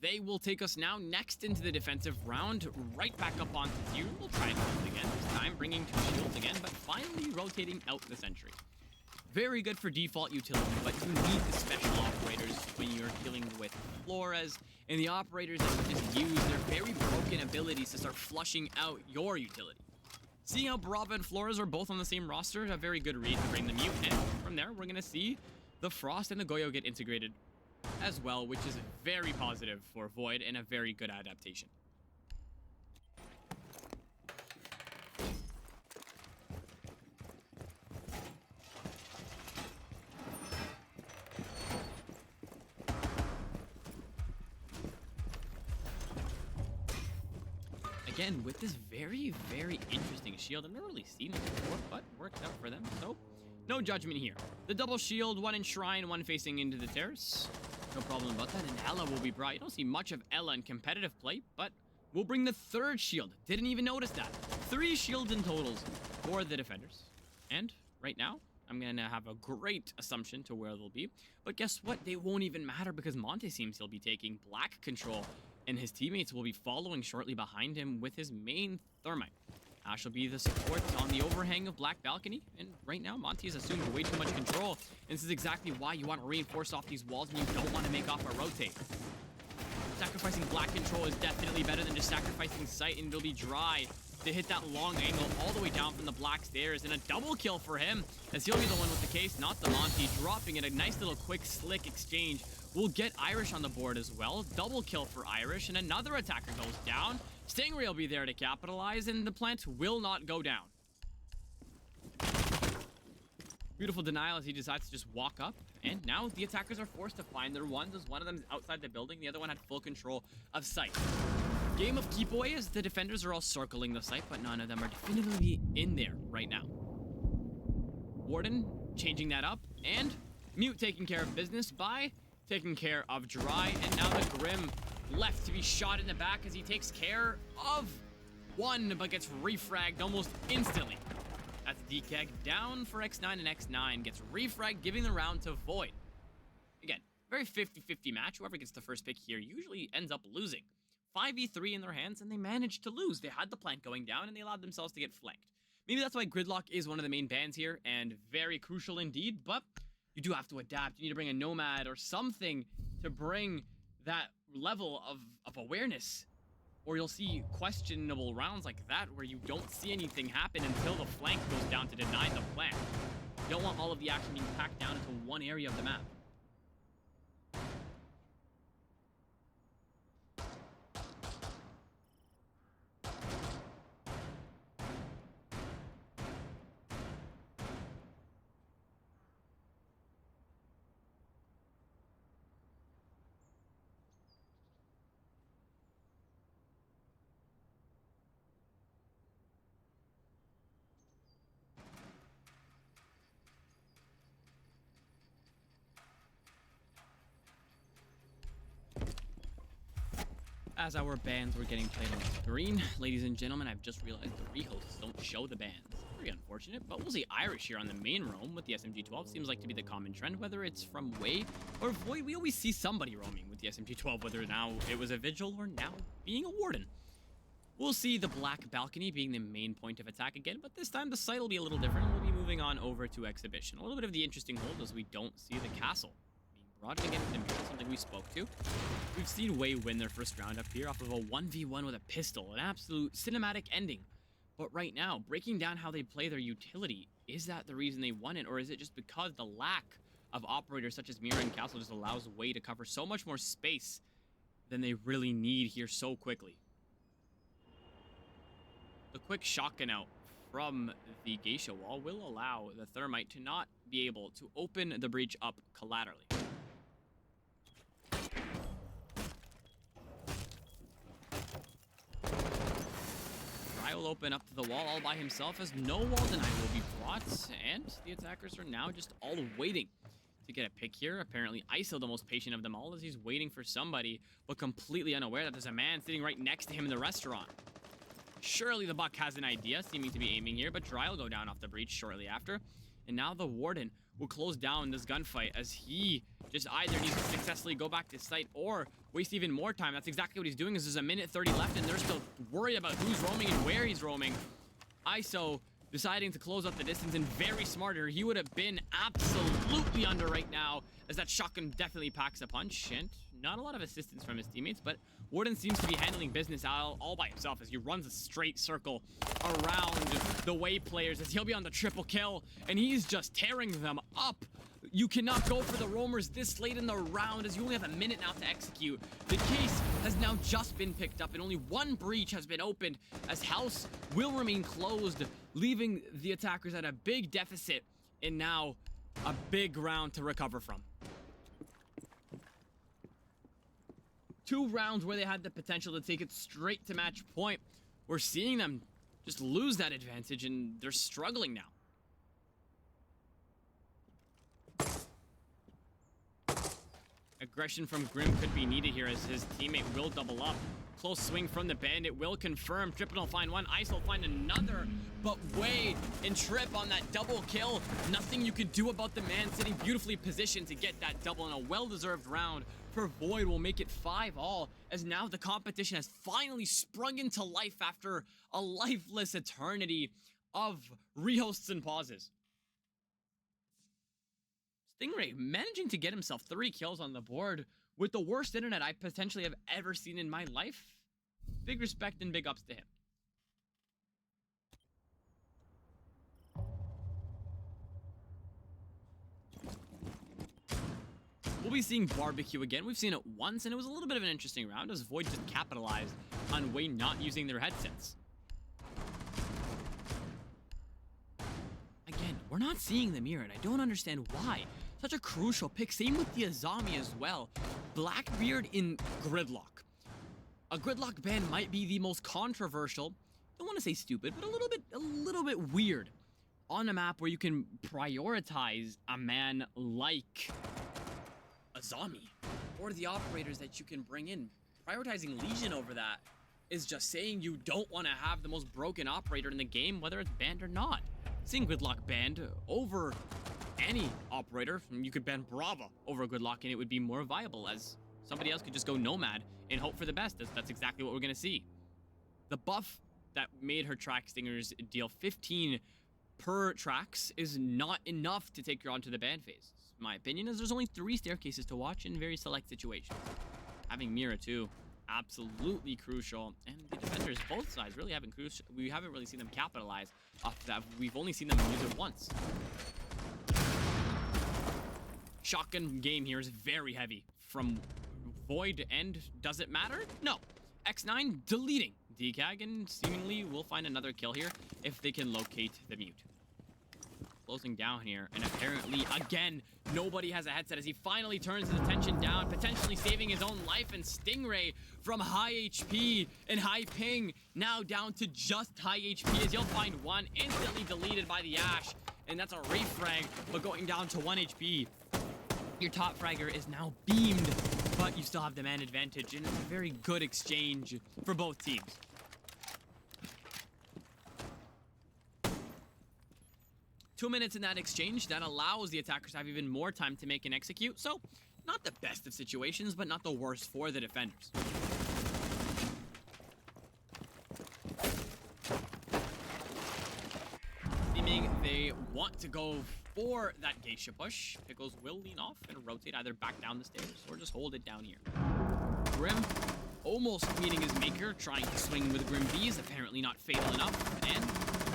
They will take us now next into the defensive round, right back up onto 0. We'll try and hold again, this time bringing 2 shields again, but finally rotating out the sentry. Very good for default utility, but you need the special operators when you're dealing with Flores, and the operators that you just use their very broken abilities to start flushing out your utility. Seeing how Brava and Flores are both on the same roster, a very good read to bring the Mute, and from there, we're going to see the Frost and the Goyo get integrated as well, which is very positive for VoiD and a very good adaptation. Again, with this very, very interesting shield, I've never really seen it before, but worked out for them, so no judgment here. The double shield, 1 in Shrine, 1 facing into the terrace. No problem about that, and Ella will be brought. You don't see much of Ella in competitive play, but we'll bring the 3rd shield. Didn't even notice that. 3 shields in totals for the defenders. And right now, I'm going to have a great assumption to where they'll be. But guess what? They won't even matter because Monte seems he'll be taking black control, and his teammates will be following shortly behind him with his main Thermite. Ash will be the support on the overhang of Black Balcony, and right now Monty has assumed way too much control, and this is exactly why you want to reinforce off these walls and you don't want to make off a rotate. Sacrificing Black control is definitely better than just sacrificing sight, and it'll be dry to hit that long angle all the way down from the Black stairs, and a double kill for him, as he'll be the one with the case, not the Monty, dropping it. A nice little quick slick exchange. We'll get Irish on the board as well. Double kill for Irish, and another attacker goes down. Stingray will be there to capitalize, and the plant will not go down. Beautiful denial as he decides to just walk up, and now the attackers are forced to find their ones, as one of them is outside the building, the other one had full control of sight. Game of keep away as the defenders are all circling the site, but none of them are definitively in there right now. Warden changing that up, and Mute taking care of business by taking care of Dry, and now the Grim left to be shot in the back as he takes care of 1, but gets refragged almost instantly. That's DKEG down for X9, and X9 gets refragged, giving the round to VoiD. Again, very 50-50 match. Whoever gets the first pick here usually ends up losing. 5v3 in their hands, and they managed to lose. They had the plant going down, and they allowed themselves to get flanked. Maybe that's why Gridlock is one of the main bans here, and very crucial indeed, but you do have to adapt. You need to bring a Nomad or something to bring that level of awareness, or you'll see questionable rounds like that where you don't see anything happen until the flank goes down to deny the plant. You don't want all of the action being packed down into one area of the map. As our bans were getting played on the screen, ladies and gentlemen, I've just realized the rehosts don't show the bans. Pretty unfortunate, but we'll see Irish here on the main roam with the SMG-12. Seems like to be the common trend, whether it's from WeY or VoiD. We always see somebody roaming with the SMG-12, whether now it was a Vigil or now being a Warden. We'll see the Black Balcony being the main point of attack again, but this time the site will be a little different. We'll be moving on over to Exhibition. A little bit of the interesting hold as we don't see the castle brought against him, something we spoke to. We've seen WeY win their first round up here off of a 1v1 with a pistol, an absolute cinematic ending. But right now, breaking down how they play their utility, is that the reason they won it, or is it just because the lack of operators such as Mira and Castle just allows WeY to cover so much more space than they really need here so quickly? The quick shotgun out from the Geisha wall will allow the Thermite to not be able to open the breach up collaterally. will open up to the wall all by himself as no wall deny will be brought. And the attackers are now just all waiting to get a pick here. Apparently, ISO the most patient of them all as he's waiting for somebody, but completely unaware that there's a man sitting right next to him in the restaurant. Surely the Buck has an idea, seeming to be aiming here, but Dry will go down off the breach shortly after. And now the Warden will close down this gunfight as he just either needs to successfully go back to site or waste even more time. That's exactly what he's doing, as there's a minute 30 left and they're still worried about who's roaming and where he's roaming. ISO deciding to close up the distance, and very smarter. He would have been absolutely under right now, as that shotgun definitely packs a punch, and not a lot of assistance from his teammates, but Warden seems to be handling business all by himself as he runs a straight circle around the Way players as he'll be on the triple kill, and he's just tearing them up. You cannot go for the roamers this late in the round as you only have a minute now to execute. The case has now just been picked up and only one breach has been opened as house will remain closed, leaving the attackers at a big deficit and now a big round to recover from. 2 rounds where they had the potential to take it straight to match point. We're seeing them just lose that advantage and they're struggling now. Aggression from Grim could be needed here as his teammate will double up. Close swing from the Bandit will confirm. Trippin will find one. Ice will find another. But Way and Trip on that double kill. Nothing you could do about the man sitting beautifully positioned to get that double in a well-deserved round. For VoiD will make it 5-all as now the competition has finally sprung into life after a lifeless eternity of rehosts and pauses. Stingray managing to get himself 3 kills on the board with the worst internet I potentially have ever seen in my life. Big respect and big ups to him. We'll be seeing Barbecue again. We've seen it once and it was a little bit of an interesting round as VoiD just capitalized on Way not using their headsets. Again, we're not seeing the mirror and I don't understand why. Such a crucial pick. Same with the Azami as well. Blackbeard in Gridlock. A Gridlock ban might be the most controversial, don't want to say stupid, but a little bit weird on a map where you can prioritize a man like Azami or the operators that you can bring in. Prioritizing Legion over that is just saying you don't want to have the most broken operator in the game, whether it's banned or not. Seeing Gridlock banned over any operator, you could ban Brava over Gridlock and it would be more viable as somebody else could just go Nomad and hope for the best. That's exactly what we're going to see. The buff that made her track stingers deal 15 per tracks is not enough to take her onto the ban phase. My opinion is there's only 3 staircases to watch in very select situations. Having Mira too, absolutely crucial. And the defenders, both sides, really haven't we haven't really seen them capitalize off that. We've only seen them use it once. Shotgun game here is very heavy from VoiD, and does it matter? No. X9 deleting Decag, and seemingly we'll find another kill here if they can locate the mute. Closing down here, and apparently, again, nobody has a headset as he finally turns his attention down, potentially saving his own life, and Stingray from high HP and high ping, now down to just high HP as you'll find one instantly deleted by the Ash, and that's a refrag, but going down to 1 HP. Your top fragger is now beamed, but you still have the man advantage, and it's a very good exchange for both teams. Two minutes in that exchange, that allows the attackers to have even more time to make and execute, so not the best of situations, but not the worst for the defenders. Seeming they want to go for that geisha push. Pickles will lean off and rotate either back down the stairs or just hold it down here. Grim almost meeting his maker, trying to swing with Grim B's, apparently not fatal enough, and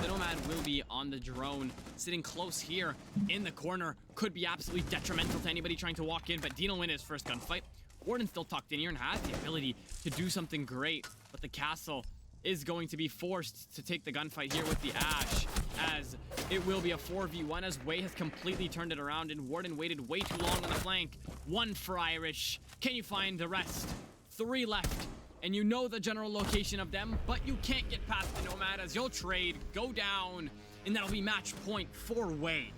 the Nomad will be on the drone, sitting close here in the corner. Could be absolutely detrimental to anybody trying to walk in, but Dean will win his first gunfight. Warden still tucked in here and has the ability to do something great, but the castle is going to be forced to take the gunfight here with the Ash, as it will be a 4v1 as Way has completely turned it around and Warden waited way too long on the flank. 1 for Irish. Can you find the rest? 3 left. and you know the general location of them, but you can't get past the Nomad as you'll trade, go down, and that'll be match point for Way.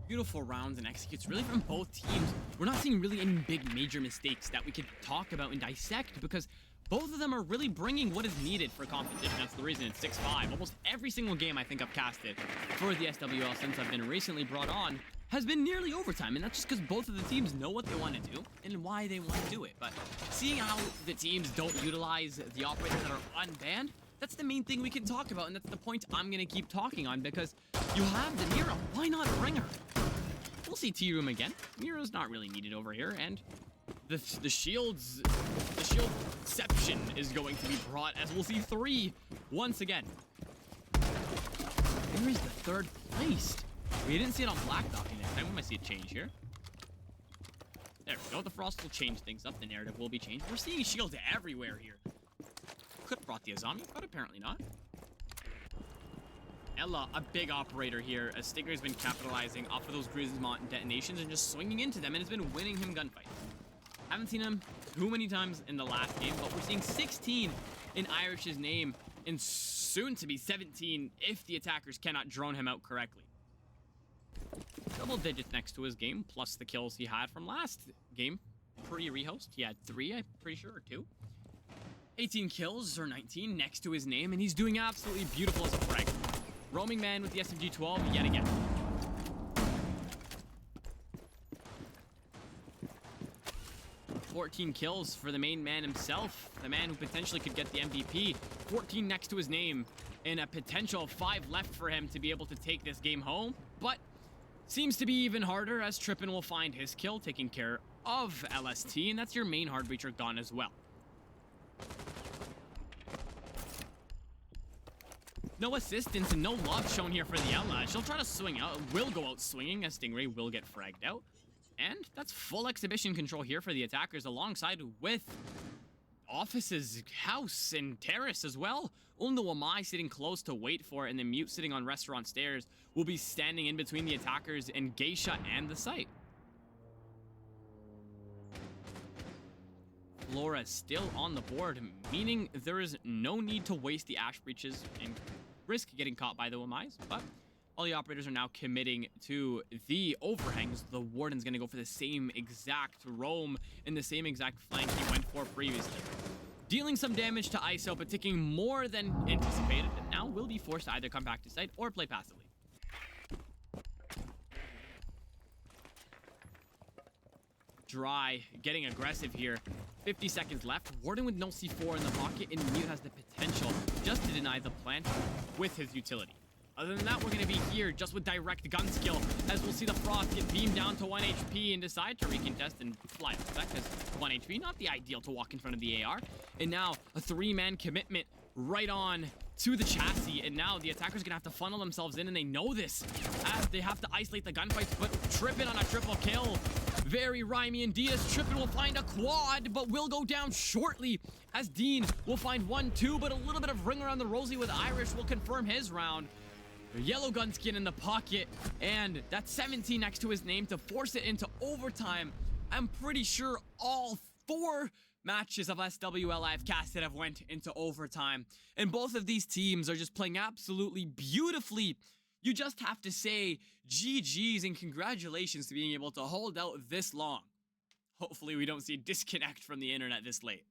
Beautiful rounds and executes really from both teams. We're not seeing really any big major mistakes that we could talk about and dissect because both of them are really bringing what is needed for competition. That's the reason it's 6-5. Almost every single game I think I've casted for the SWL since I've been recently brought on has been nearly overtime, and that's just because both of the teams know what they want to do and why they want to do it. But seeing how the teams don't utilize the operators that are unbanned, that's the main thing we can talk about, and that's the point I'm going to keep talking on because you have the Mira. Why not Ringer? We'll see T-Room again. Mira's not really needed over here, and the shieldception is going to be brought as we'll see 3 once again. Where is the third placed? We didn't see it on Black Docking next time. We might see a change here. There we go. The Frost will change things up. The narrative will be changed. We're seeing shields everywhere here. Could have brought the Azami, but apparently not. Ella, a big operator here, as Stingray's been capitalizing off of those Grizzmont detonations and just swinging into them, and has been winning him gunfights. Haven't seen him too many times in the last game, but we're seeing 16 in Irish's name, and soon to be 17 if the attackers cannot drone him out correctly. Double digits next to his game, plus the kills he had from last game. Pre-rehost, he had 3, I'm pretty sure, or 2. 18 kills, or 19, next to his name, and he's doing absolutely beautiful as a frag. Roaming man with the SMG-12 yet again. "14 kills for the main man himself, the man who potentially could get the MVP. 14 next to his name, and a potential 5 left for him to be able to take this game home. But seems to be even harder as Trippin will find his kill, taking care of LST, and that's your main hard breacher gone as well. No assistance and no love shown here for the Ella. She'll try to swing out, will go out swinging as Stingray will get fragged out. And that's full exhibition control here for the attackers alongside with Office's house and terrace as well. Only Wamai sitting close to wait for it, and the Mute sitting on restaurant stairs will be standing in between the attackers and Geisha and the site. Flora still on the board, meaning there is no need to waste the Ash Breaches and risk getting caught by the Wamais, but all the operators are now committing to the overhangs. The Warden's going to go for the same exact roam and the same exact flank he went for previously. Dealing some damage to ISO, but taking more than anticipated, and now will be forced to either come back to site or play passively. Dry, getting aggressive here. 50 seconds left. Warden with no C4 in the pocket, and Mute has the potential just to deny the plant with his utility. Other than that, we're going to be here just with direct gun skill, as we'll see the Frost get beamed down to 1 HP and decide to recontest and fly off that, because 1 HP, not the ideal to walk in front of the AR. And now a 3-man commitment right on to the chassis, and now the attackers are gonna have to funnel themselves in, and they know this as they have to isolate the gunfights. But Trippin on a triple kill, very rhymey and Diaz. Trippin will find a quad, but will go down shortly as Dean will find 1-2, but a little bit of ring around the rosy with Irish will confirm his round. Yellow gun skin in the pocket, and that's 17 next to his name to force it into overtime. I'm pretty sure all 4 matches of SWL I've casted have went into overtime, and both of these teams are just playing absolutely beautifully. You just have to say GG's and congratulations to being able to hold out this long. Hopefully we don't see a disconnect from the internet this late.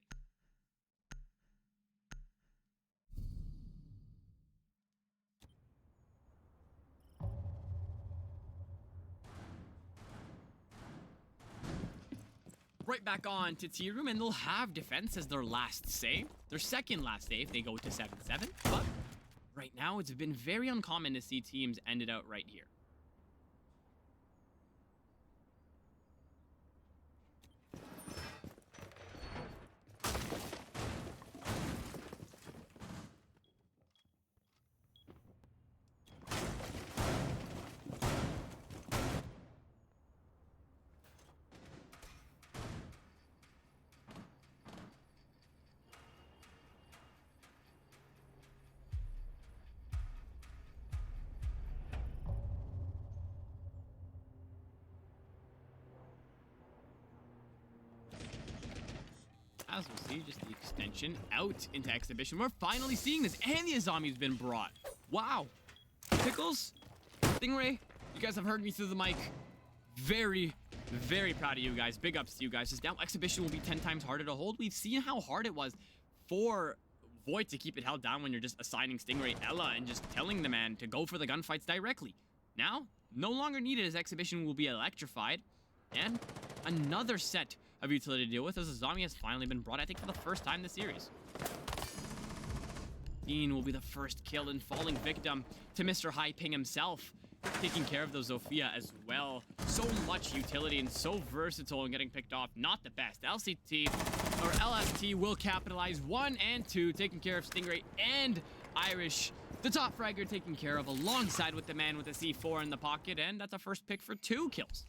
Right back on to T-Room, and they'll have defense as their last save. Their second last save, they go to 7-7. But right now, it's been very uncommon to see teams end it out right here. as we'll see just the extension out into exhibition. We're finally seeing this, and the Azami's been brought. Wow. Pickles, Stingray, you guys have heard me through the mic. Very, very proud of you guys. Big ups to you guys. Just now exhibition will be 10 times harder to hold. We've seen how hard it was for VoiD to keep it held down when you're just assigning Stingray Ella and just telling the man to go for the gunfights directly. Now, no longer needed, as exhibition will be electrified. And another set of utility to deal with, as Azami has finally been brought, I think, for the first time this series. Dean will be the first kill and falling victim to Mr. High Ping himself, taking care of the Zofia as well. So much utility and so versatile and getting picked off. Not the best. LCT or LST will capitalize 1 and 2, taking care of Stingray and Irish. The top fragger taken care of alongside with the man with the C4 in the pocket, and that's a first pick for 2 kills.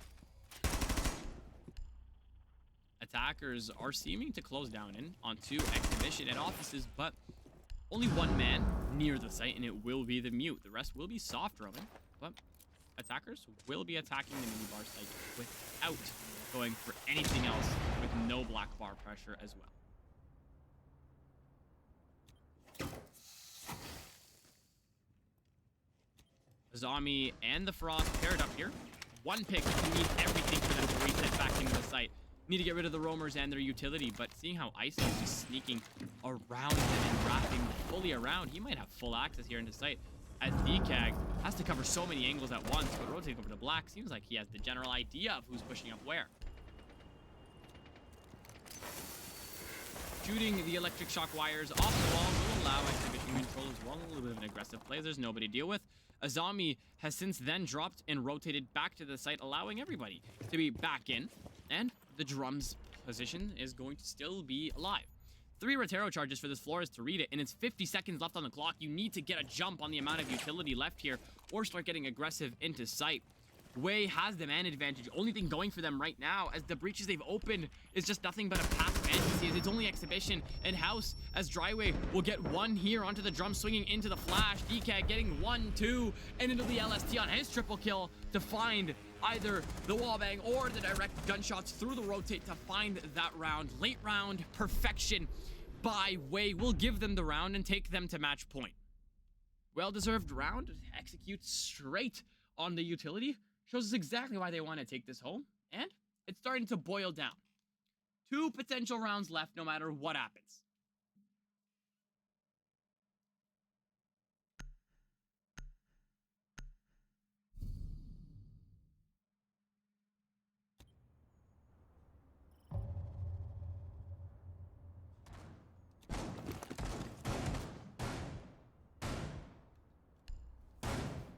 Attackers are seeming to close down in onto exhibition and offices, but only one man near the site, and it will be the mute. The rest will be soft roaming, but attackers will be attacking the minibar site without going for anything else, with no black bar pressure as well. Azami and the Frost paired up here. One pick needs everything for them to reset back into the site. Need to get rid of the roamers and their utility, but seeing how Ice is just sneaking around them and wrapping fully around, he might have full access here into sight, as DCAG has to cover so many angles at once, but rotating over to Black seems like he has the general idea of who's pushing up where. Shooting the electric shock wires off the wall will allow exhibition control as well. A little bit of an aggressive play. There's nobody to deal with. Azami has since then dropped and rotated back to the site, allowing everybody to be back in. And the drum's position is going to still be alive. 3 Rotero charges for this Flores to read it, and it's 50 seconds left on the clock. You need to get a jump on the amount of utility left here, or start getting aggressive into sight. Way has the man advantage. Only thing going for them right now, as the breaches they've opened is just nothing but a path fantasy, as it's only exhibition and house, as Dryway will get 1 here onto the drum, swinging into the flash. DCAG getting 1, 2, and into the LST on his triple kill to find either the wallbang or the direct gunshots through the rotate to find that round. Late round perfection by Way will give them the round and take them to match point. Well-deserved round. Executes straight on the utility. Shows us exactly why they want to take this home, and it's starting to boil down. 2 potential rounds left no matter what happens.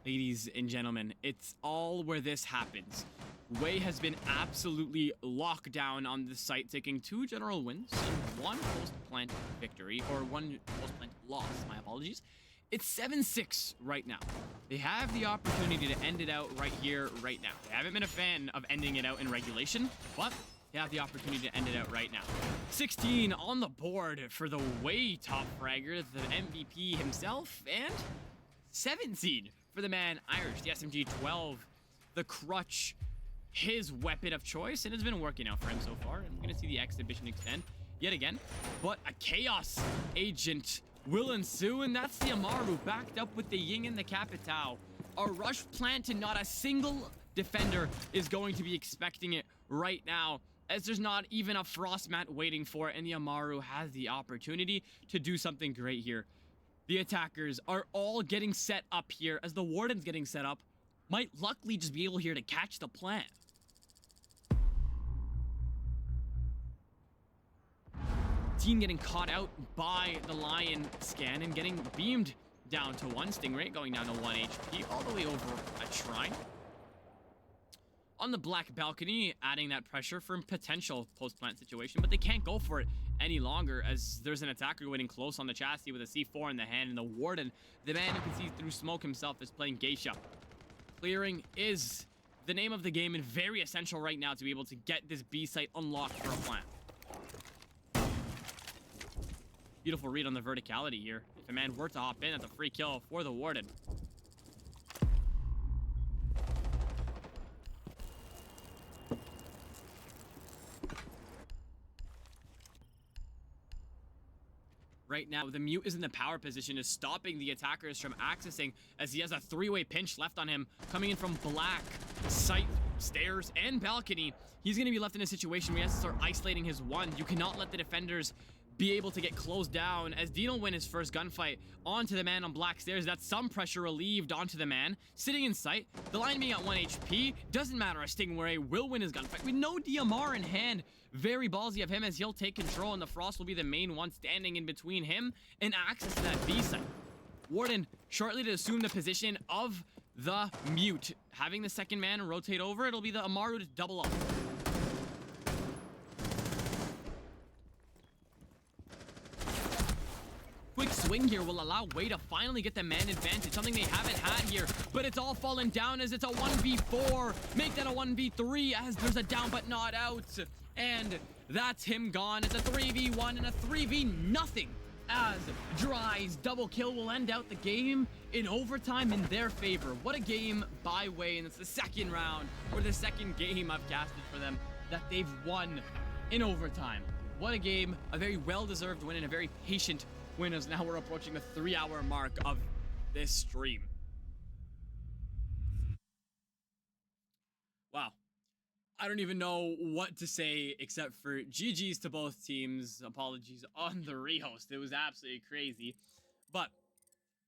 Ladies and gentlemen, it's all where this happens. Way has been absolutely locked down on the site, taking 2 general wins and 1 post-plant victory, or 1 post-plant loss, my apologies. It's 7-6 right now. They have the opportunity to end it out right here, right now. They haven't been a fan of ending it out in regulation, but they have the opportunity to end it out right now. 16 on the board for the Way top fragger, the MVP himself, and 17 for the man Irish, the SMG-12, the crutch, his weapon of choice, and it's been working out for him so far. And we're gonna see the exhibition extend yet again, but a chaos agent will ensue, and that's the Amaru backed up with the Ying and the Capitao. A rush plant, and not a single defender is going to be expecting it right now, as there's not even a frost mat waiting for it, and the Amaru has the opportunity to do something great here. The attackers are all getting set up here, as the Warden's getting set up. Might luckily just be able here to catch the plant. Team getting caught out by the Lion scan and getting beamed down to 1. Stingray going down to 1 HP, all the way over a shrine. On the Black balcony, adding that pressure for a potential post-plant situation, but they can't go for it any longer, as there's an attacker waiting close on the chassis with a C4 in the hand, and the Warden, the man who can see through smoke himself, is playing Geisha. Clearing is the name of the game, and very essential right now to be able to get this B site unlocked for a plant. Beautiful read on the verticality here. If a man were to hop in, that's a free kill for the Warden. right now. The Mute is in the power position, is stopping the attackers from accessing, as he has a three-way pinch left on him, coming in from Black, Site, Stairs, and Balcony. He's going to be left in a situation where he has to start isolating his one. You cannot let the defenders be able to get closed down, as Dean will win his first gunfight onto the man on Black Stairs. That's some pressure relieved onto the man sitting in sight. The line being at 1 HP doesn't matter, as Stingray will win his gunfight with no DMR in hand. Very ballsy of him, as he'll take control, and the Frost will be the main one standing in between him and access to that B site. Warden shortly to assume the position of the Mute, having the second man rotate over. It'll be the Amaru to double up. Quick swing here will allow Way to finally get the man advantage, something they haven't had here, but it's all fallen down as it's a 1v4. Make that a 1v3 as there's a down but not out. And that's him gone. It's a 3v1 and a 3v nothing, as Dry's double kill will end out the game in overtime in their favor. What a game by Way, and it's the second round, or the second game I've casted for them, that they've won in overtime. What a game, a very well-deserved win, and a very patient win, as now we're approaching the 3-hour mark of this stream. Wow. I don't even know what to say except for GG's to both teams. Apologies on the rehost. It was absolutely crazy. But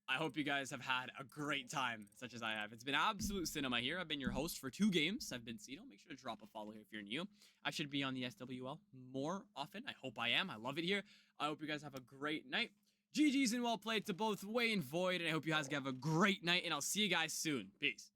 I hope you guys have had a great time, such as I have. It's been absolute cinema here. I've been your host for 2 games. I've been Sino. Make sure to drop a follow here if you're new. I should be on the SWL more often. I hope I am. I love it here. I hope you guys have a great night. GG's and well played to both Way and VoiD. And I hope you guys have a great night. And I'll see you guys soon. Peace.